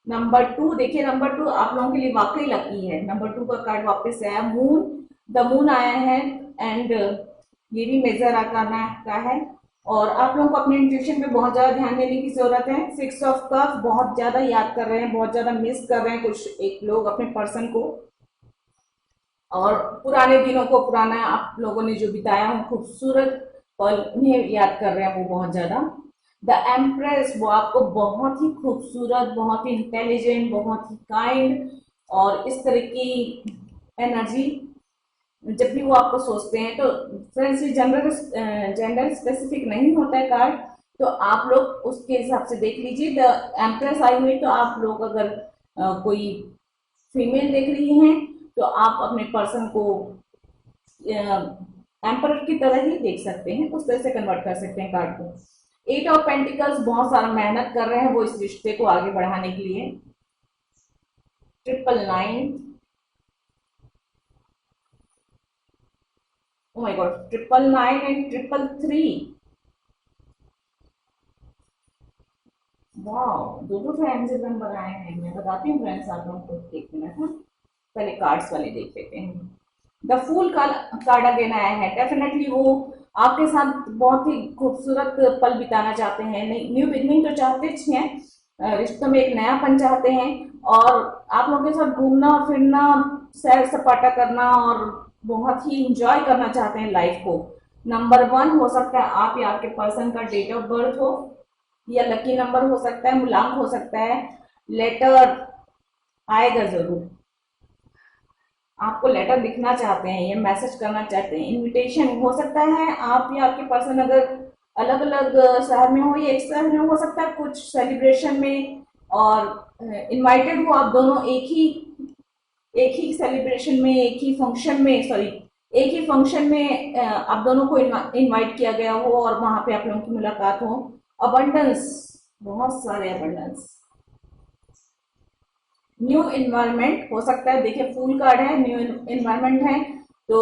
नंबर 2 देखिए, नंबर 2 आप लोगों के लिए वाकई लकी है। नंबर 2 का कार्ड वापस आया, मून, द मून आया है एंड ये भी मेजर आकाना का है और आप लोगों को अपने इंट्यूशन पे बहुत ज्यादा ध्यान देने की जरूरत है। 6 ऑफ कप, बहुत ज्यादा याद कर रहे हैं, बहुत ज्यादा मिस कर रहे हैं कुछ एक लोग अपने पर्सन को, और पुराने दिनों को, पुराना आप लोगों ने जो बिताया हो खूबसूरत पल, उन्हें याद कर रहे हैं वो बहुत ज्यादा। द एम्प्रेस, वो आपको बहुत ही खूबसूरत, बहुत ही इंटेलिजेंट, बहुत ही काइंड और इस तरह की एनर्जी जब भी वो आपको सोचते हैं। तो फ्रेंड्स, ये जेंडर स्पेसिफिक नहीं होता है कार्ड, तो आप लोग उसके हिसाब से देख लीजिए। द एम्प्रेस आई हुई, तो आप लोग अगर कोई फीमेल देख रही हैं तो आप अपने पर्सन को एम्पर की तरह ही देख सकते हैं, उस तरह से कन्वर्ट कर सकते हैं कार्ड को। 8 ऑफ पेंटिकल्स, बहुत सारा मेहनत कर रहे हैं वो इस रिश्ते को आगे बढ़ाने के लिए। 999, oh my god, 999 एंड 333, वाह, दो फ्रेंड्स नंबर आए हैं। मैं बताती हूँ फ्रेंड्स आप लोगों को, देख मिनट है, पहले कार्ड्स वाले देख लेते हैं। द फूल का कार्ड अगेन आया है, डेफिनेटली वो आपके साथ बहुत ही खूबसूरत पल बिताना चाहते हैं, न्यू बिगनिंग तो चाहते हैं, रिश्तों में एक नयापन चाहते हैं और आप लोगों के साथ घूमना फिरना, सैर सपाटा करना और बहुत ही इंजॉय करना चाहते हैं लाइफ को। नंबर 1 हो सकता है आप या आपके पर्सन का डेट ऑफ बर्थ हो, या लकी नंबर हो सकता है, मूलांक हो सकता है। लेटर आएगा जरूर, आपको लेटर लिखना चाहते हैं या मैसेज करना चाहते हैं, इनविटेशन हो सकता है। आप या आपके पर्सन अगर अलग अलग शहर में हो या एक शहर में हो सकता है, कुछ सेलिब्रेशन में और इनवाइटेड हो आप दोनों एक ही सेलिब्रेशन में, एक ही फंक्शन में, सॉरी एक ही फंक्शन में आप दोनों को इनवाइट किया गया हो और वहां पे आप लोगों की मुलाकात हो। अबंडेंस, बहुत सारे अबंडेंस। न्यू इन्वायरमेंट हो सकता है, देखिए फूल कार्ड है, न्यू इन्वायरमेंट है, तो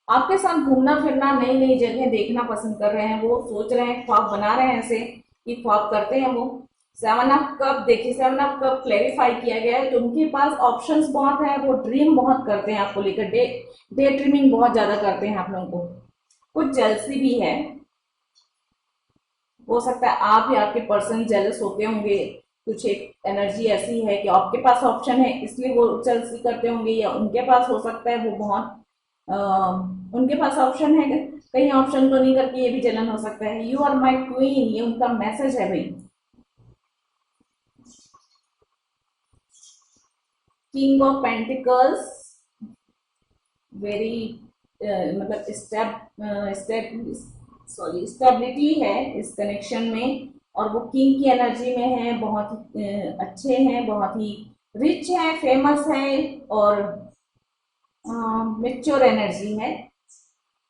आपके साथ घूमना फिरना, नई नई जगह देखना पसंद कर रहे हैं, वो सोच रहे हैं, ख्वाब बना रहे हैं ऐसे कि ख्वाब करते हैं वो। 7 ऑफ कप, देखिए 7 ऑफ कप क्लैरिफाई किया गया है, तो उनके पास ऑप्शंस बहुत है, वो ड्रीम बहुत करते हैं आपको लेकर, डे ड्रीमिंग बहुत ज्यादा करते हैं आप लोगों को। कुछ जेलसी भी है, हो सकता है आप या आपके पर्सन जेलस होते होंगे कुछ एक एनर्जी ऐसी है कि आपके पास ऑप्शन है इसलिए वो जल्दी करते होंगे, या उनके पास हो सकता है वो बहुत उनके पास ऑप्शन है, कहीं ऑप्शन तो नहीं करके ये भी जलन हो सकता है। यू आर माई क्वीन, ये उनका मैसेज है भाई। किंग ऑफ पेंटिकल्स, वेरी मतलब स्टेबिलिटी है इस कनेक्शन में, और वो किंग की एनर्जी में है, बहुत ही अच्छे हैं, बहुत ही रिच है, फेमस है, और मेच्योर एनर्जी है।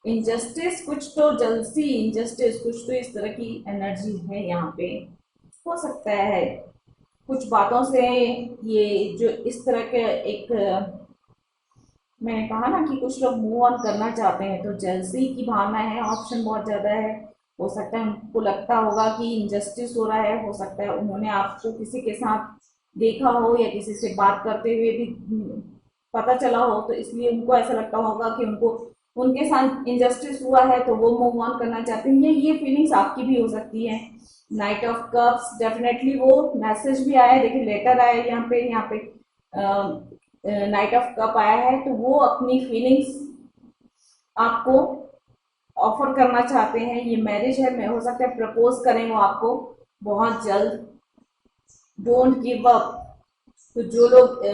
इनजस्टिस कुछ तो, जलसी, इनजस्टिस कुछ तो, इस तरह की एनर्जी है यहाँ पे। हो सकता है कुछ बातों से ये जो इस तरह के एक मैंने कहा ना कि कुछ लोग मूव ऑन करना चाहते हैं, तो जेलसी की भावना है, ऑप्शन बहुत ज़्यादा है। हो सकता है उनको लगता होगा कि इनजस्टिस हो रहा है, हो सकता है उन्होंने आपको किसी के साथ देखा हो या किसी से बात करते हुए भी पता चला हो, तो इसलिए उनको ऐसा लगता होगा कि उनको उनके साथ इनजस्टिस हुआ है, तो वो मूव ऑन करना चाहते हैं। ये फीलिंग्स आपकी भी हो सकती है। नाइट ऑफ कप्स, डेफिनेटली वो मैसेज भी आया है, देखिए लेटर आया है यहाँ पे नाइट ऑफ कप आया है, तो वो अपनी फीलिंग्स आपको ऑफर करना चाहते हैं। ये मैरिज है, मैं हो सकता है प्रपोज करें वो आपको बहुत जल्द। डोंट गिव अप, तो जो लोग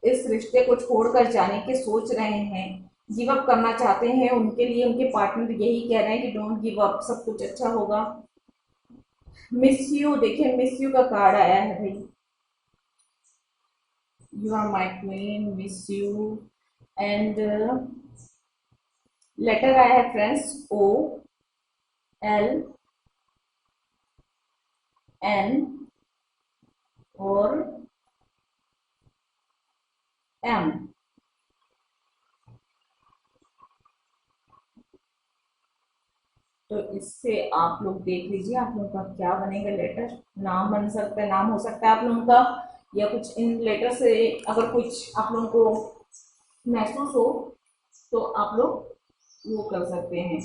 इस रिश्ते को छोड़कर जाने के सोच रहे हैं, गिव अप करना चाहते हैं, उनके लिए उनके पार्टनर यही कह रहे हैं कि डोंट गिव अप, सब कुछ अच्छा होगा। मिस यू, देखिए मिस यू का कार्ड आया है भाई। You are my queen, miss you, and letter आया है फ्रेंड्स, ओ एल एन और एम। तो इससे आप लोग देख लीजिए आप लोगों का क्या बनेगा लेटर। नाम बन सकता है, नाम हो सकता है आप लोगों का, या कुछ इन लेटर से अगर कुछ आप लोगों को महसूस हो तो आप लोग वो कर सकते हैं।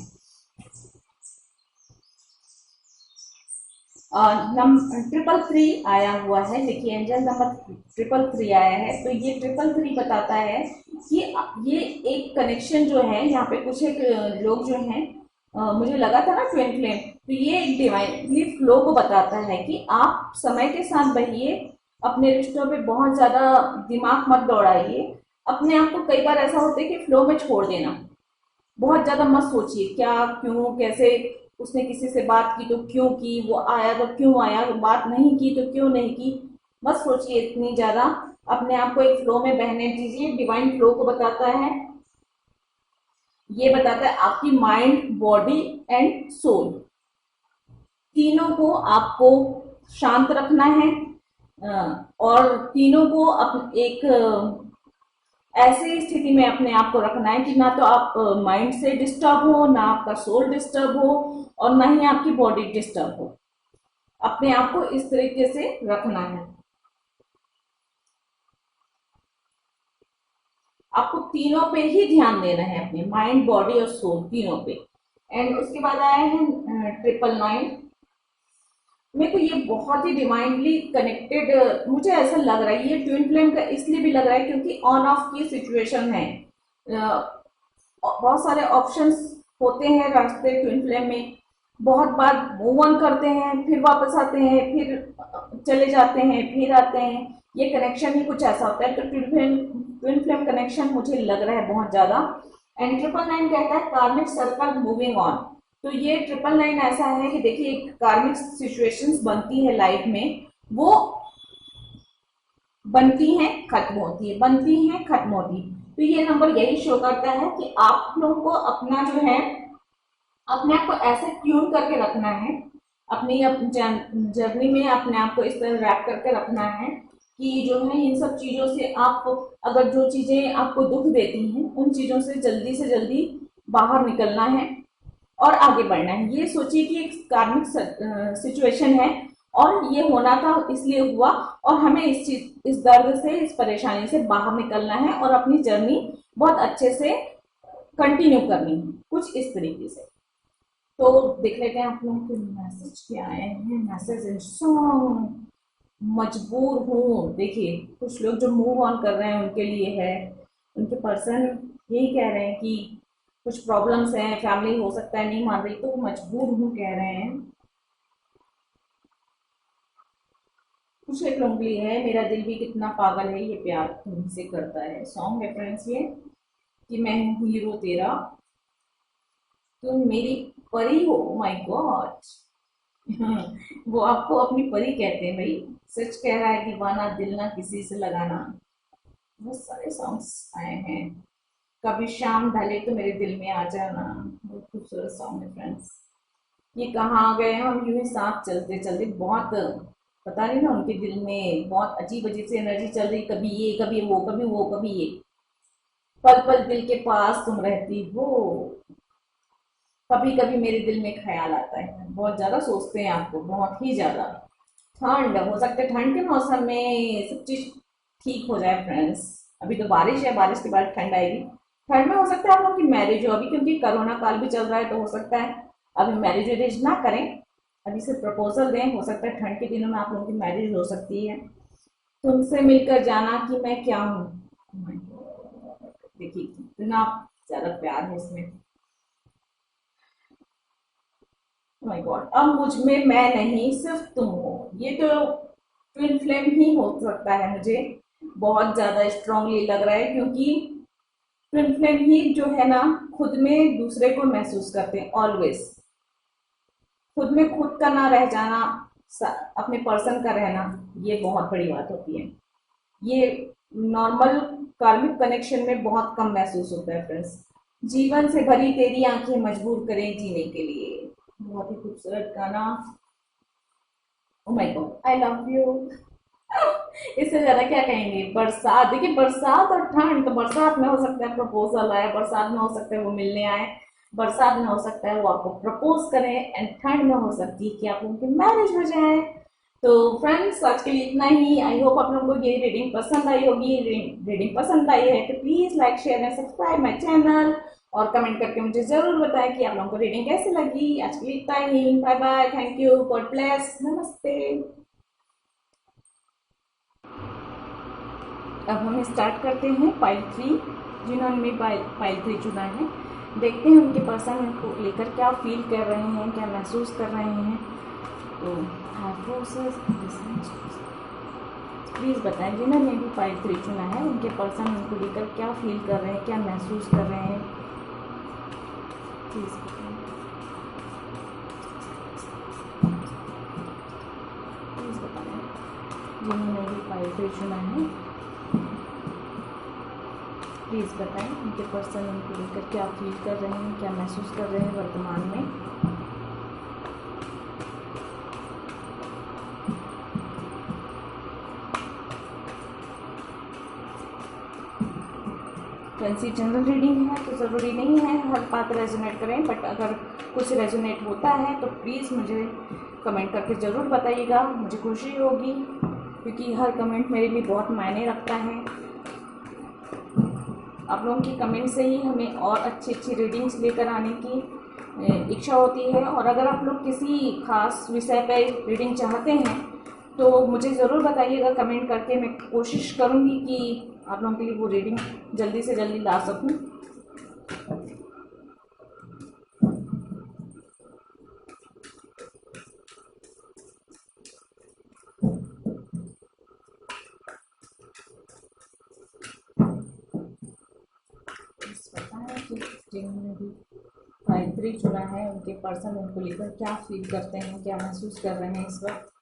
ट्रिपल थ्री आया हुआ है, देखिए एंजल नंबर ट्रिपल थ्री आया है, तो ये ट्रिपल थ्री बताता है कि ये एक कनेक्शन जो है यहाँ पे, कुछ एक लोग जो हैं, मुझे लगा था ना ट्विन फ्लेम, तो ये एक डिवाइनली फ्लो को बताता है कि आप समय के साथ बहिए, अपने रिश्तों पे बहुत ज्यादा दिमाग मत दौड़ाइए, अपने आप को कई बार ऐसा होता है कि फ्लो में छोड़ देना, बहुत ज्यादा मत सोचिए क्या क्यों कैसे, उसने किसी से बात की तो क्यों की, वो आया तो क्यों आया, बात नहीं की तो क्यों नहीं की, मत सोचिए इतनी ज्यादा, अपने आप को एक फ्लो में बहने दीजिए। डिवाइन फ्लो को बताता है, ये बताता है आपकी माइंड, बॉडी एंड सोल, तीनों को आपको शांत रखना है, और तीनों को एक ऐसी स्थिति में अपने आप को रखना है कि ना तो आप माइंड से डिस्टर्ब हो, ना आपका सोल डिस्टर्ब हो, और ना ही आपकी बॉडी डिस्टर्ब हो, अपने आप को इस तरीके से रखना है। आपको तीनों पे ही ध्यान देना है, अपने माइंड, बॉडी और सोल तीनों पे। एंड उसके बाद आया है ट्रिपल नाइन। मेरे को ये बहुत ही डिवाइनली कनेक्टेड मुझे ऐसा लग रहा है, ये ट्विन फ्लेम का इसलिए भी लग रहा है क्योंकि ऑन ऑफ की सिचुएशन है। बहुत सारे ऑप्शंस होते हैं रास्ते ट्विन फ्लेम में, बहुत बार मूव ऑन करते हैं, फिर वापस आते हैं, फिर चले जाते हैं, फिर आते हैं, ये कनेक्शन ही कुछ ऐसा होता है। तो ट्विन फ्लेम कनेक्शन मुझे लग रहा है बहुत ज्यादा। एंड ट्रिपल नाइन कहता है कार्मिक सर्कल मूविंग ऑन, तो ये ट्रिपल नाइन ऐसा है कि देखिए एक कार्मिक सिचुएशंस बनती है लाइफ में, वो बनती हैं खत्म होती है, बनती हैं खत्म होती है, तो ये नंबर यही शो करता है कि आप लोगों को अपना जो है, अपने आप को ऐसे ट्यून करके रखना है, अपनी जर्नी में अपने आप को इस तरह रैप करके रखना है कि जो है इन सब चीज़ों से आप, अगर जो चीज़ें आपको दुख देती हैं उन चीज़ों से जल्दी बाहर निकलना है और आगे बढ़ना है। ये सोचिए कि एक कार्मिक सिचुएशन है और ये होना था इसलिए हुआ, और हमें इस दर्द से, इस परेशानी से बाहर निकलना है और अपनी जर्नी बहुत अच्छे से कंटिन्यू करनी है, कुछ इस तरीके से। तो देख लेते हैं आप लोगों के मैसेज क्या आए हैं। मैसेज इन सॉन्ग, मजबूर हूँ। देखिए, कुछ लोग जो मूव ऑन कर रहे हैं उनके लिए है, उनके पर्सन यही कह रहे हैं कि कुछ प्रॉब्लम्स हैं, फैमिली हो सकता है नहीं मान रही, तो वो मजबूर हूँ कह रहे हैं। कुछ एक लोग है, मेरा दिल भी कितना पागल है, ये प्यार तुमसे करता है, सॉन्ग है फ्रेंड्स ये, कि मैं हूँ हीरो तेरा, तुम मेरी परी हो, माय गॉड। वो आपको अपनी परी कहते हैं भाई। सच कह रहा है दीवाना दिल ना किसी से लगाना। बहुत सारे सॉन्ग्स आए हैं। कभी शाम ढले तो मेरे दिल में आ जाना, बहुत खूबसूरत सॉन्ग है फ्रेंड्स। ये कहाँ गए हम यूं ही साथ चलते चलते, बहुत पता नहीं ना, उनके दिल में बहुत अजीब अजीब सी एनर्जी चल रही, कभी ये कभी वो कभी वो कभी ये। पल पल दिल के पास तुम रहती हो, कभी कभी मेरे दिल में ख्याल आता है, बहुत ज्यादा सोचते हैं आपको, बहुत ही ज्यादा। ठंड हो सकता है, ठंड के मौसम में सब चीज ठीक हो जाए फ्रेंड्स। अभी तो बारिश है, बारिश के बाद ठंड आएगी। ठंड में हो सकता है आप लोगों की मैरिज हो अभी, क्योंकि कोरोना काल भी चल रहा है, तो हो सकता है अभी मैरिज वेरिज ना करें, अभी से प्रपोजल दें, हो सकता है ठंड के दिनों में आप लोगों की मैरिज हो सकती है। तुमसे मिलकर जाना कि मैं क्या हूँ। देखिए इतना ज्यादा प्यार है इसमें। माय गॉड, अब मुझ में मैं नहीं सिर्फ तुम हो, ये तो ट्विन फ्लेम ही हो सकता है, मुझे बहुत ज्यादा स्ट्रांगली लग रहा है, क्योंकि ट्विन फ्लेम ही जो है ना, खुद में दूसरे को महसूस करते हैं ऑलवेज। खुद में खुद का ना रह जाना, अपने पर्सन का रहना, ये बहुत बड़ी बात होती है। ये नॉर्मल कार्मिक कनेक्शन में बहुत कम महसूस होता है फ्रेंड्स। जीवन से भरी तेरी आंखें मजबूर करें जीने के लिए, बहुत ही खूबसूरत गाना। Oh my God, I love you. इससे ज्यादा क्या कहेंगे। बरसात, देखिए बरसात और ठंड, तो बरसात में हो सकता है प्रपोजल आए, बरसात में हो सकता है वो मिलने आए, बरसात में हो सकता है वो आपको प्रपोज करें, एंड ठंड में हो सकती है कि आप उनकी मैरिज हो जाए। तो फ्रेंड्स, आज के लिए इतना ही। आई होप आप लोगों को ये रीडिंग पसंद आई होगी। रीडिंग पसंद आई है तो please like share and subscribe my channel, और कमेंट करके मुझे जरूर बताएं कि आप लोगों को रीडिंग कैसी लगी। आज के लिए इतना ही। Bye bye, thank you, god bless, नमस्ते। अब हम स्टार्ट करते हैं पाइल थ्री। जिन्होंने भी पाइल थ्री चुना है, देखते हैं उनके पर्सन उनको लेकर क्या फील कर रहे हैं, क्या महसूस कर रहे हैं। तो प्लीज़ बताएं, जिन्होंने भी पाइल थ्री चुना है उनके पर्सन उनको लेकर क्या फील कर रहे हैं, क्या महसूस कर रहे हैं, प्लीज़ बताएं, प्लीज़ बताएं। जिन्होंने भी पाइल थ्री चुना है प्लीज़ बताएं, उनके पर्सन उनको लेकर क्या फील कर रहे हैं, क्या महसूस कर रहे हैं वर्तमान में। फैंसी जनरल रीडिंग है तो ज़रूरी नहीं है हर बात रेजोनेट करें, बट अगर कुछ रेजोनेट होता है तो प्लीज़ मुझे कमेंट करके ज़रूर बताइएगा, मुझे खुशी होगी, क्योंकि हर कमेंट मेरे लिए बहुत मायने रखता है। आप लोगों की कमेंट से ही हमें और अच्छी अच्छी रीडिंग्स लेकर आने की इच्छा होती है। और अगर आप लोग किसी खास विषय पर रीडिंग चाहते हैं तो मुझे ज़रूर बताइएगा कमेंट करके, मैं कोशिश करूँगी कि आप लोगों के लिए वो रीडिंग जल्दी से जल्दी ला सकूँ। पता है कि जिन्होंने भी गायत्री चुना है उनके पर्सन उनको लेकर क्या फील करते हैं, क्या महसूस कर रहे हैं इस वक्त।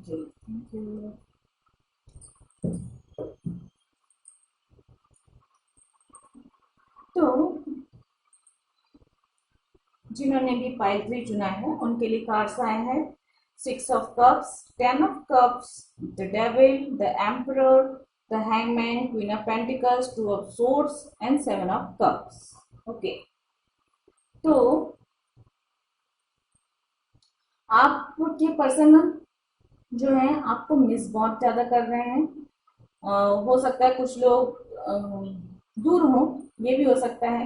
जी थैंक यू। तो जिन्होंने भी पाइल 3 चुना है उनके लिए कार्ड्स आए हैं 6 of Cups, 10 of Cups, the Devil, the Emperor, the Hangman, Queen of Pentacles, 2 of Swords and 7 of Cups। Okay, तो आपके पर्सन जो है आपको मिस बहुत ज्यादा कर रहे हैं। हो सकता है कुछ लोग दूर हो, ये भी हो सकता है।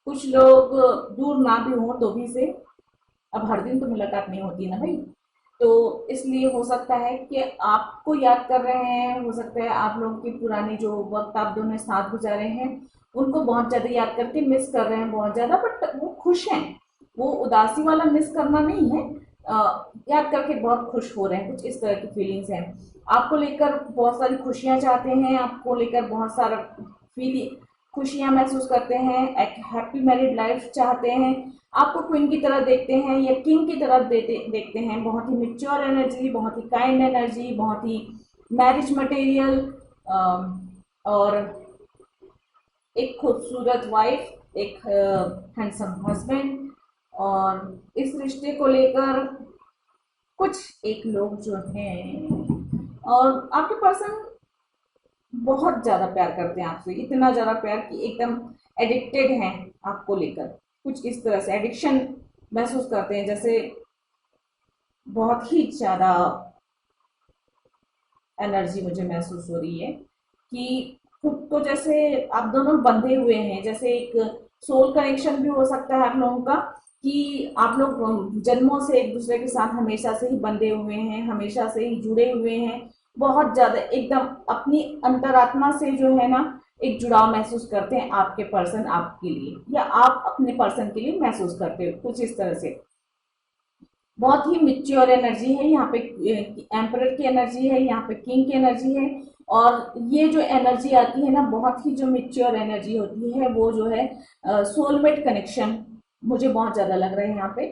कुछ लोग दूर ना भी हो तो भी से, अब हर दिन तो मुलाकात नहीं होती ना भाई, तो इसलिए हो सकता है कि आपको याद कर रहे हैं। हो सकता है आप लोगों की पुरानी जो वक्त आप दोनों साथ गुजारे हैं उनको बहुत ज्यादा याद करके मिस कर रहे हैं बहुत ज्यादा, बट वो खुश हैं। वो उदासी वाला मिस करना नहीं है, याद करके बहुत खुश हो रहे हैं, कुछ इस तरह की फीलिंग्स हैं। आपको लेकर बहुत सारी खुशियां चाहते हैं, आपको लेकर बहुत सारा फीलिंग खुशियां महसूस करते हैं, एक हैप्पी मैरिड लाइफ चाहते हैं। आपको क्वीन की तरह देखते हैं या किंग की तरह देखते हैं। बहुत ही मिच्योर एनर्जी, बहुत ही काइंड एनर्जी, बहुत ही मैरिज मटेरियल, और एक खूबसूरत वाइफ, एक हैंडसम हस्बैंड। और इस रिश्ते को लेकर कुछ एक लोग जो हैं, और आपके पर्सन बहुत ज्यादा प्यार करते हैं आपसे, इतना ज्यादा प्यार कि एकदम एडिक्टेड हैं आपको लेकर। कुछ इस तरह से एडिक्शन महसूस करते हैं, जैसे बहुत ही ज्यादा एनर्जी मुझे महसूस हो रही है कि खुद को जैसे आप दोनों बंधे हुए हैं। जैसे एक सोल कनेक्शन भी हो सकता है आप लोगों का, कि आप लोग जन्मों से एक दूसरे के साथ हमेशा से ही बंधे हुए हैं, हमेशा से ही जुड़े हुए हैं। बहुत ज्यादा एकदम अपनी अंतरात्मा से जो है ना एक जुड़ाव महसूस करते हैं आपके पर्सन आपके लिए, या आप अपने पर्सन के लिए महसूस करते हो, कुछ इस तरह से। बहुत ही मिच्योर एनर्जी है यहाँ पे, एम्परर की एनर्जी है, यहाँ पे किंग की एनर्जी है। और ये जो एनर्जी आती है ना, बहुत ही जो मिच्योर एनर्जी होती है वो जो है सोलमेट कनेक्शन मुझे बहुत ज्यादा लग रहा है यहाँ पे,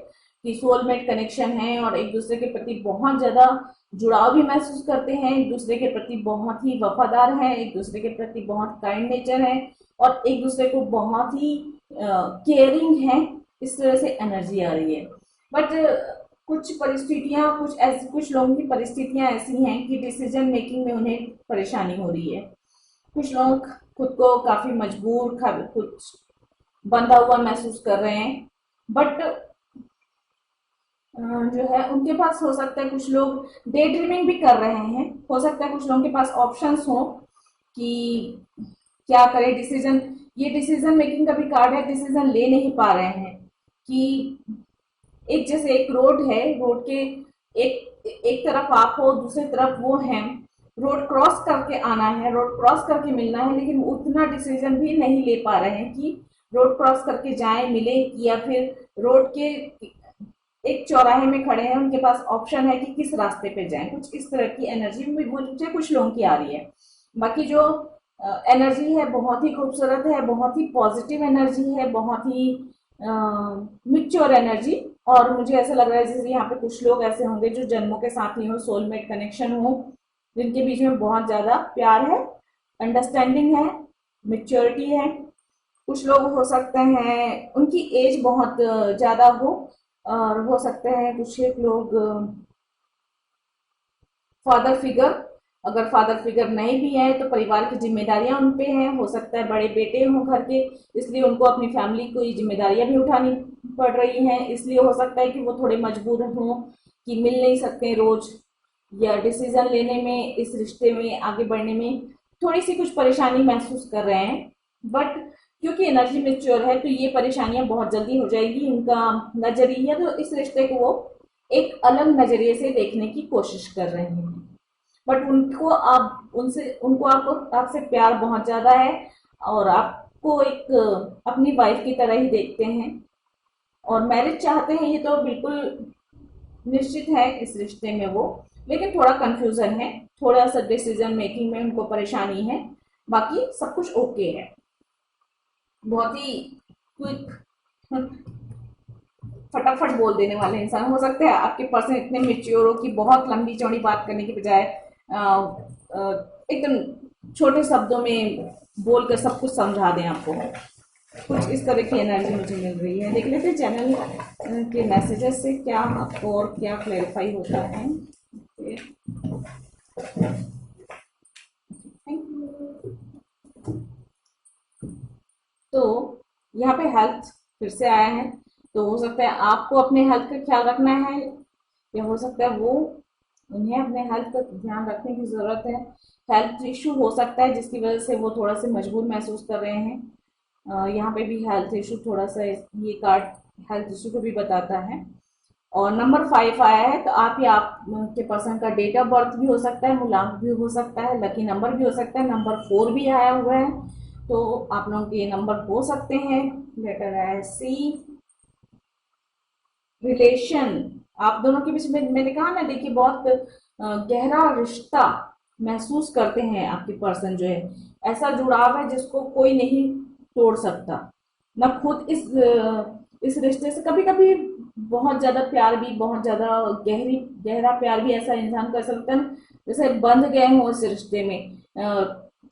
कि सोलमेट कनेक्शन है और एक दूसरे के प्रति बहुत ज्यादा जुड़ाव भी महसूस करते हैं, एक दूसरे के प्रति बहुत ही वफादार है, एक दूसरे के प्रति बहुत काइंड नेचर है और एक दूसरे को बहुत ही केयरिंग है। इस तरह से एनर्जी आ रही है। बट कुछ परिस्थितियां, कुछ लोगों की परिस्थितियां ऐसी हैं कि डिसीजन मेकिंग में उन्हें परेशानी हो रही है। कुछ लोग खुद को काफी मजबूर, कुछ बंधा हुआ महसूस कर रहे हैं। बट जो है उनके पास हो सकता है, कुछ लोग डे ड्रीमिंग भी कर रहे हैं। हो सकता है कुछ लोगों के पास ऑप्शंस हो कि क्या करें, डिसीजन, ये डिसीजन मेकिंग का भी कार्ड है, डिसीजन ले नहीं पा रहे हैं। कि एक जैसे एक रोड है, रोड के एक तरफ आप हो, दूसरी तरफ वो है, रोड क्रॉस करके आना है, रोड क्रॉस करके मिलना है, लेकिन उतना डिसीजन भी नहीं ले पा रहे हैं कि रोड क्रॉस करके जाएं, मिले, या फिर रोड के एक चौराहे में खड़े हैं, उनके पास ऑप्शन है कि किस रास्ते पे जाएं। कुछ इस तरह की एनर्जी मुझे कुछ लोगों की आ रही है। बाकी जो एनर्जी है बहुत ही खूबसूरत है, बहुत ही पॉजिटिव एनर्जी है, बहुत ही मिच्योर एनर्जी। और मुझे ऐसा लग रहा है जैसे यहाँ पे कुछ लोग ऐसे होंगे जो जन्मों के साथ ही हो, सोलमेट कनेक्शन हो, जिनके बीच में बहुत ज्यादा प्यार है, अंडरस्टैंडिंग है, मेच्योरिटी है। कुछ लोग हो सकते हैं उनकी एज बहुत ज्यादा हो, और हो सकते हैं कुछ एक लोग फादर फिगर, अगर फादर फिगर नहीं भी है तो परिवार की जिम्मेदारियां उन पे हैं। हो सकता है बड़े बेटे हों घर के, इसलिए उनको अपनी फैमिली को जिम्मेदारियां भी उठानी पड़ रही हैं। इसलिए हो सकता है कि वो थोड़े मजबूर हों कि मिल नहीं सकते रोज, या डिसीजन लेने में, इस रिश्ते में आगे बढ़ने में थोड़ी सी कुछ परेशानी महसूस कर रहे हैं। बट क्योंकि एनर्जी मेच्योर है तो ये परेशानियां बहुत जल्दी हो जाएगी। इनका नजरिया तो इस रिश्ते को वो एक अलग नजरिए से देखने की कोशिश कर रहे हैं। बट उनको आप उनसे उनको आपको आपसे प्यार बहुत ज्यादा है, और आपको एक अपनी वाइफ की तरह ही देखते हैं, और मैरिज चाहते हैं, ये तो बिल्कुल निश्चित है इस रिश्ते में वो। लेकिन थोड़ा कंफ्यूजन है, थोड़ा सा डिसीजन मेकिंग में उनको परेशानी है। बाकी सब कुछ ओके है, बहुत ही क्विक फटाफट बोल देने वाले इंसान। हो सकता है आपके पर्सन इतने मेच्योर हो कि बहुत लंबी चौड़ी बात करने की बजाय एकदम छोटे शब्दों में बोलकर सब कुछ समझा दें आपको। कुछ इस तरह की एनर्जी मुझे मिल रही है। देख लेते हैं चैनल के मैसेजेस से क्या आपको और क्या क्लैरिफाई होता है। तो यहाँ पे हेल्थ फिर से आया है, तो हो सकता है आपको अपने हेल्थ का ख्याल रखना है, या हो सकता है वो उन्हें अपने हेल्थ का ध्यान रखने की ज़रूरत है। हेल्थ इशू हो सकता है जिसकी वजह से वो थोड़ा सा मजबूर महसूस कर रहे हैं। यहाँ पे भी हेल्थ इशू थोड़ा सा, ये कार्ड हेल्थ इशू को भी बताता है। और नंबर 5 आया है, तो आप या आपके पर्सन का डेट ऑफ बर्थ भी हो सकता है, मूलांक भी हो सकता है, लकी नंबर भी हो सकता है। नंबर 4 भी आया हुआ है, तो आप लोगों के नंबर हो सकते हैं। लेटर है सी। रिलेशन आप दोनों के बीच में, मैंने कहा ना, देखिए बहुत गहरा रिश्ता महसूस करते हैं आपके पर्सन जो है। ऐसा जुड़ाव है जिसको कोई नहीं तोड़ सकता। ना खुद इस रिश्ते से, कभी कभी बहुत ज्यादा प्यार भी, बहुत ज्यादा गहरा प्यार भी ऐसा इंसान कर सकता है जैसे बंध गए हों इस रिश्ते में,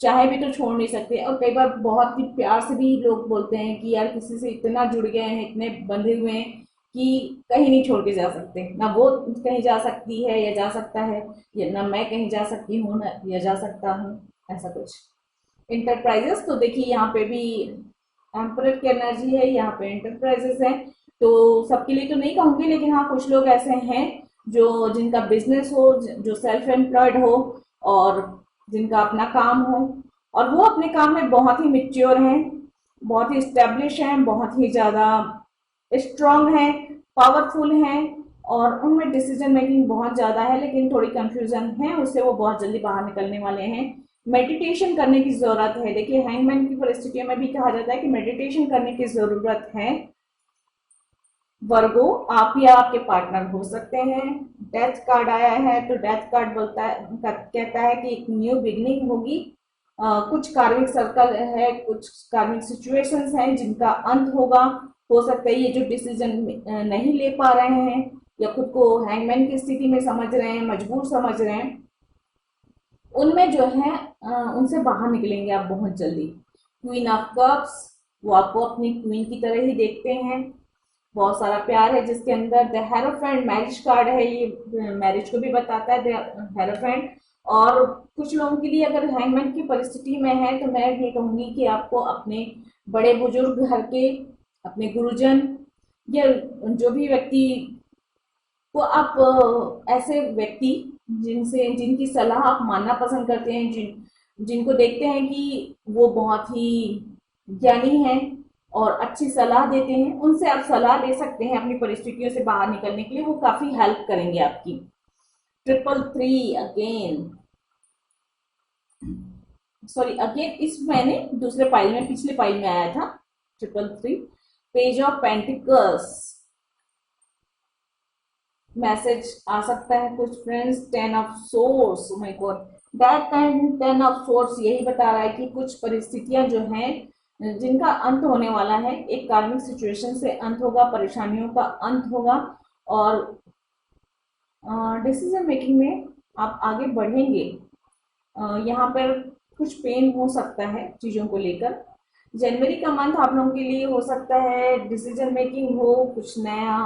चाहे भी तो छोड़ नहीं सकते। और कई बार बहुत ही प्यार से भी लोग बोलते हैं कि यार किसी से इतना जुड़ गए हैं, इतने बंधे हुए हैं कि कहीं नहीं छोड़ के जा सकते। ना वो कहीं जा सकती है या जा सकता है, या ना मैं कहीं जा सकती हूँ ना या जा सकता हूँ, ऐसा कुछ। इंटरप्राइजेस, तो देखिए यहाँ पे भी एम्परर की एनर्जी है, यहाँ पे इंटरप्राइजेस है। तो सबके लिए तो नहीं कहूंगी, लेकिन हाँ कुछ लोग ऐसे हैं जो जिनका बिजनेस हो, जो सेल्फ एम्प्लॉयड हो और जिनका अपना काम हो, और वो अपने काम में बहुत ही मिच्योर हैं, बहुत ही स्टेब्लिश हैं, बहुत ही ज़्यादा स्ट्रांग हैं, पावरफुल हैं, और उनमें डिसीजन मेकिंग बहुत ज़्यादा है, लेकिन थोड़ी कंफ्यूजन है, उससे वो बहुत जल्दी बाहर निकलने वाले हैं। मेडिटेशन करने की ज़रूरत है। देखिए हैंगमैन की परिस्थितियों में भी कहा जाता है कि मेडिटेशन करने की ज़रूरत है। वर्गो, आप या आपके पार्टनर हो सकते हैं। डेथ कार्ड आया है, तो डेथ कार्ड बोलता है, कहता है कि एक न्यू बिगनिंग होगी। कुछ कार्मिक सर्कल है, कुछ कार्मिक सिचुएशंस हैं जिनका अंत होगा। हो सकता है ये जो डिसीजन नहीं ले पा रहे हैं या खुद को हैंगमैन की स्थिति में समझ रहे हैं, मजबूर समझ रहे हैं, उनमें जो है उनसे बाहर निकलेंगे आप बहुत जल्दी। क्वीन ऑफ कप्स, वो आपको अपनी क्वीन की तरह ही देखते हैं। बहुत सारा प्यार है जिसके अंदर। द हेरोफेंट मैरिज कार्ड है, ये मैरिज को भी बताता है द हेरोफेंट। और कुछ लोगों के लिए अगर हैंगमैन की परिस्थिति में है, तो मैं ये कहूंगी कि आपको अपने बड़े बुजुर्ग घर के, अपने गुरुजन, या जो भी व्यक्ति को आप ऐसे व्यक्ति जिनकी सलाह आप मानना पसंद करते हैं, जिनको देखते हैं कि वो बहुत ही ज्ञानी हैं और अच्छी सलाह देते हैं, उनसे आप सलाह ले सकते हैं अपनी परिस्थितियों से बाहर निकलने के लिए। वो काफी हेल्प करेंगे आपकी। 333 अगेन, सॉरी अगेन, इस मैंने दूसरे पाइल में, पिछले पाइल में आया था 333। पेज ऑफ पेंटिकल्स, मैसेज आ सकता है कुछ friends. 10 of source, my God, that 10 of source यही बता रहा है कि कुछ परिस्थितियां जो हैं जिनका अंत होने वाला है, एक कार्मिक सिचुएशन से अंत होगा, परेशानियों का अंत होगा, और डिसीजन मेकिंग में आप आगे बढ़ेंगे। यहाँ पर कुछ पेन हो सकता है चीज़ों को लेकर। जनवरी का मंथ आप लोगों के लिए हो सकता है डिसीजन मेकिंग हो, कुछ नया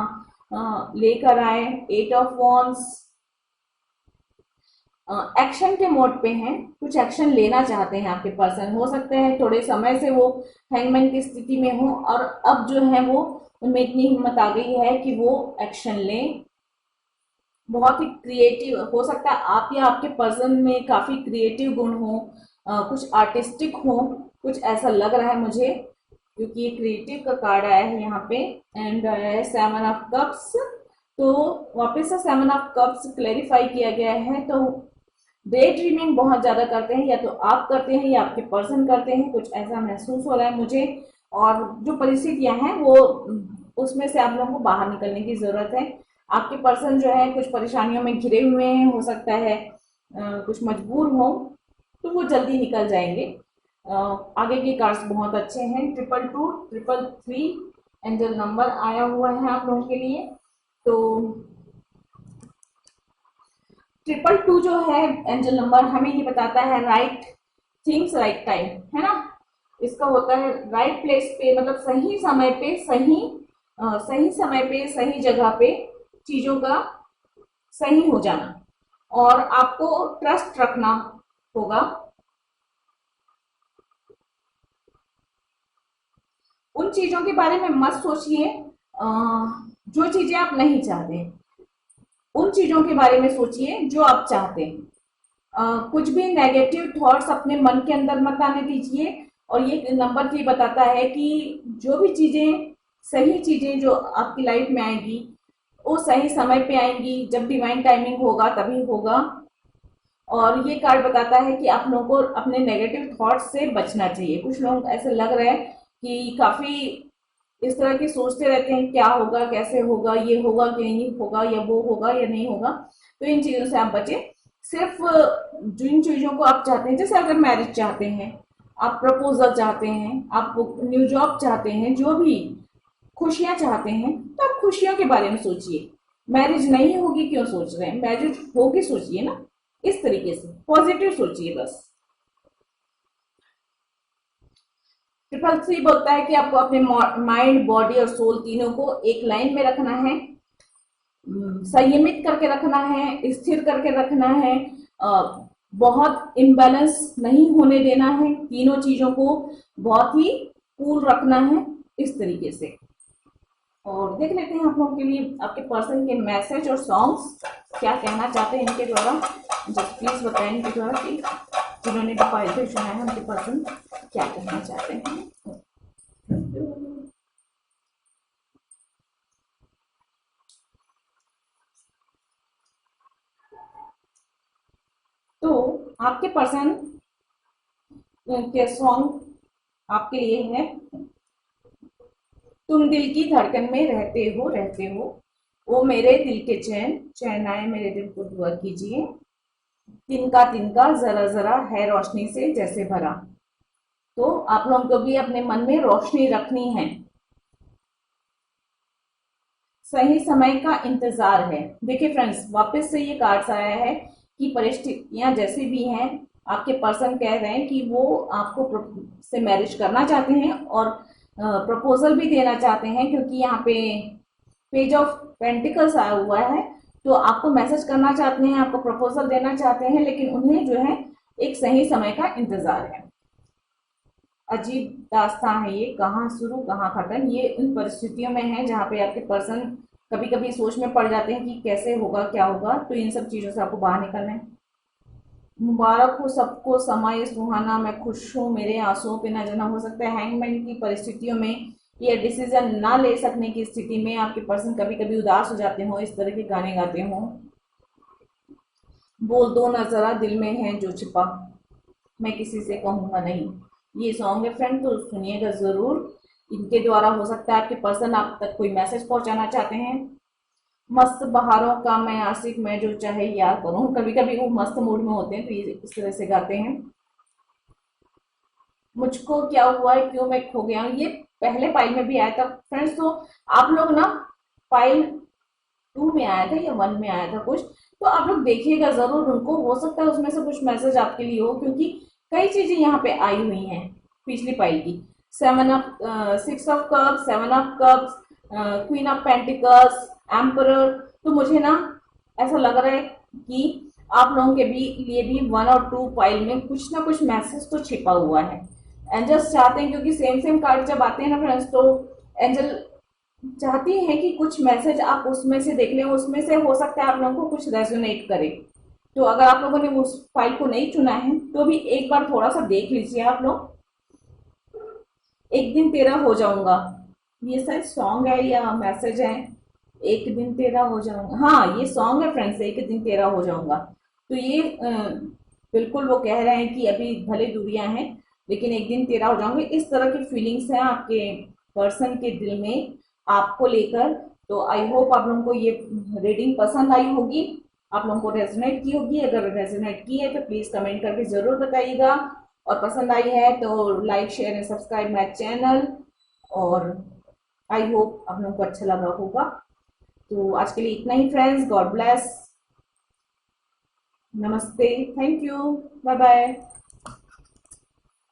लेकर आए। 8 ऑफ वॉन्ड्स, एक्शन के मोड पे हैं, कुछ एक्शन लेना चाहते हैं आपके पर्सन। हो सकते हैं थोड़े समय से वो हैंगमैन की स्थिति में हो, और अब जो है वो उनमें इतनी हिम्मत आ गई है कि वो एक्शन लें। बहुत ही क्रिएटिव हो सकता है आप या आपके पर्सन में काफी क्रिएटिव गुण हो, कुछ आर्टिस्टिक हो, कुछ ऐसा लग रहा है मुझे, क्योंकि ये क्रिएटिव का कार्ड आया है यहाँ पे। एंड 7 ऑफ कप्स, तो वापस से 7 ऑफ कप्स क्लैरिफाई किया गया है। तो डे ड्रीमिंग बहुत ज्यादा करते हैं, या तो आप करते हैं या आपके पर्सन करते हैं, कुछ ऐसा महसूस हो रहा है मुझे। और जो परिस्थितियां हैं वो, उसमें से आप लोगों को बाहर निकलने की जरूरत है। आपके पर्सन जो है कुछ परेशानियों में घिरे हुए हैं, हो सकता है कुछ मजबूर हो, तो वो जल्दी निकल जाएंगे। आगे के कार्ड्स बहुत अच्छे हैं। 222, 333, एंजल नंबर आया हुआ है आप लोगों के लिए। तो 222 जो है एंजल नंबर हमें ये बताता है राइट थिंग्स राइट टाइम, है ना। इसका होता है राइट प्लेस पे, मतलब सही समय पे सही समय पे सही जगह पे चीजों का सही हो जाना, और आपको ट्रस्ट रखना होगा। उन चीजों के बारे में मत सोचिए जो चीजें आप नहीं चाहते, उन चीजों के बारे में सोचिए जो आप चाहते हैं। कुछ भी नेगेटिव थॉट्स अपने मन के अंदर मत आने दीजिए। और ये नंबर ये बताता है कि जो भी चीजें सही चीजें जो आपकी लाइफ में आएगी वो सही समय पे आएंगी, जब डिवाइन टाइमिंग होगा तभी होगा। और ये कार्ड बताता है कि आप लोगों को अपने नेगेटिव थॉट्स से बचना चाहिए। कुछ लोग ऐसे लग रहा है कि काफी इस तरह की सोचते रहते हैं, क्या होगा, कैसे होगा, ये होगा कि नहीं होगा, या वो होगा या नहीं होगा। तो इन चीजों से आप बचें। सिर्फ जिन चीजों को आप चाहते हैं, जैसे अगर मैरिज चाहते हैं, आप प्रपोजल चाहते हैं, आप न्यू जॉब चाहते हैं, जो भी खुशियां चाहते हैं, तो आप खुशियों के बारे में सोचिए। मैरिज नहीं होगी क्यों सोच रहे हैं, मैरिज होगी सोचिए ना। इस तरीके से पॉजिटिव सोचिए बस। 333 बोलता है कि आपको अपने माइंड, बॉडी और सोल तीनों को एक लाइन में रखना है, संयमित करके रखना है, स्थिर करके रखना है, बहुत इम्बैलेंस नहीं होने देना है, तीनों चीजों को बहुत ही कूल रखना है, इस तरीके से। और देख लेते हैं आप लोगों के लिए आपके पर्सन के मैसेज और सॉन्ग्स क्या कहना चाहते हैं इनके द्वारा। जब प्लीज बताएं इनके द्वारा कि जिन्होंने डिपाजिट चुना है उनके पर्सन क्या कहना चाहते हैं। तो आपके पर्सन के सॉन्ग आपके लिए है, तुम दिल की धड़कन में रहते हो, वो मेरे दिल के चैन, चैन आए मेरे दिल को दुआ कीजिए, तिनका तिनका जरा जरा है रोशनी से जैसे भरा। तो आप लोगों को भी अपने मन में रोशनी रखनी है। सही समय का इंतजार है। देखिए फ्रेंड्स, वापस से ये कार्ड्स आया है कि परिस्थितियां जैसी भी हैं, आपके पर्सन कह रहे हैं कि वो आपको से मैरिज करना चाहते हैं और प्रपोजल भी देना चाहते हैं, क्योंकि यहाँ पे पेज ऑफ पेंटिकल्स आया हुआ है। तो आपको मैसेज करना चाहते हैं, आपको प्रपोजल देना चाहते हैं, लेकिन उन्हें जो है एक सही समय का इंतजार है। अजीब दास्तां है ये, कहाँ शुरू कहाँ खत्म, ये उन परिस्थितियों में है जहाँ पे आपके पर्सन कभी कभी सोच में पड़ जाते हैं कि कैसे होगा क्या होगा। तो इन सब चीजों से आपको बाहर निकलना है। मुबारक हो सबको समय सुहाना, मैं खुश हूँ, मेरे आंसुओं पे नजर ना। हो सकता है हैंगमैन की परिस्थितियों में ये डिसीजन ना ले सकने की स्थिति में आपके पर्सन कभी कभी उदास हो जाते हो, इस तरह के गाने गाते हो। बोल दो ना जरा दिल में है जो छिपा, मैं किसी से कहूंगा नहीं। ये सॉन्ग है फ्रेंड, तो सुनिएगा जरूर। इनके द्वारा हो सकता है आपके पर्सन आप तक कोई मैसेज पहुंचाना चाहते हैं। मस्त बहारों का मैं आशिक, मैं जो चाहे यार करूं। कभी कभी वो मस्त मूड में होते हैं तो ये इस तरह से गाते हैं। मुझको क्या हुआ है, क्यों मैं खो गया हूं, ये पहले पाइल में भी आया था फ्रेंड्स। तो आप लोग ना पाइल 2 में आया था या 1 में आया था कुछ, तो आप लोग देखिएगा जरूर उनको। हो सकता है उसमें से कुछ मैसेज आपके लिए हो, क्योंकि कई चीजें यहाँ पे आई हुई हैं पिछली पाइल की। 6 of cups, 7 of cups, queen of pentacles, emperor. तो मुझे ना ऐसा लग रहा है कि आप लोगों के भी लिए भी 1 और 2 फाइल में कुछ ना कुछ मैसेज तो छिपा हुआ है। एंजल्स चाहते हैं, क्योंकि सेम सेम कार्ड जब आते हैं ना फ्रेंड्स, तो एंजल चाहती हैं कि कुछ मैसेज आप उसमें से देख लें, उसमें से हो सकता है आप लोगों को कुछ रेजोनेट करे। तो अगर आप लोगों ने उस फाइल को नहीं चुना है तो भी एक बार थोड़ा सा देख लीजिए आप लोग। एक दिन तेरा हो जाऊंगा, ये शायद सॉन्ग है या मैसेज है। एक दिन तेरा हो जाऊंगा, हाँ ये सॉन्ग है फ्रेंड्स, एक दिन तेरा हो जाऊंगा। तो ये बिल्कुल वो कह रहे हैं कि अभी भले दूरियां हैं लेकिन एक दिन तेरा हो जाऊंगे। इस तरह की फीलिंग्स हैं आपके पर्सन के दिल में आपको लेकर। तो आई होप आप लोगों को ये रीडिंग पसंद आई होगी, आप लोगों को रेजोनेट की होगी। अगर रेजोनेट की है तो प्लीज कमेंट करके जरूर बताइएगा, और पसंद आई है तो like share and subscribe my channel. और आई होप आप लोगों को अच्छा लगा होगा। तो आज के लिए इतना ही फ्रेंड्स, गॉड ब्लेस, नमस्ते, थैंक यू, बाय बाय।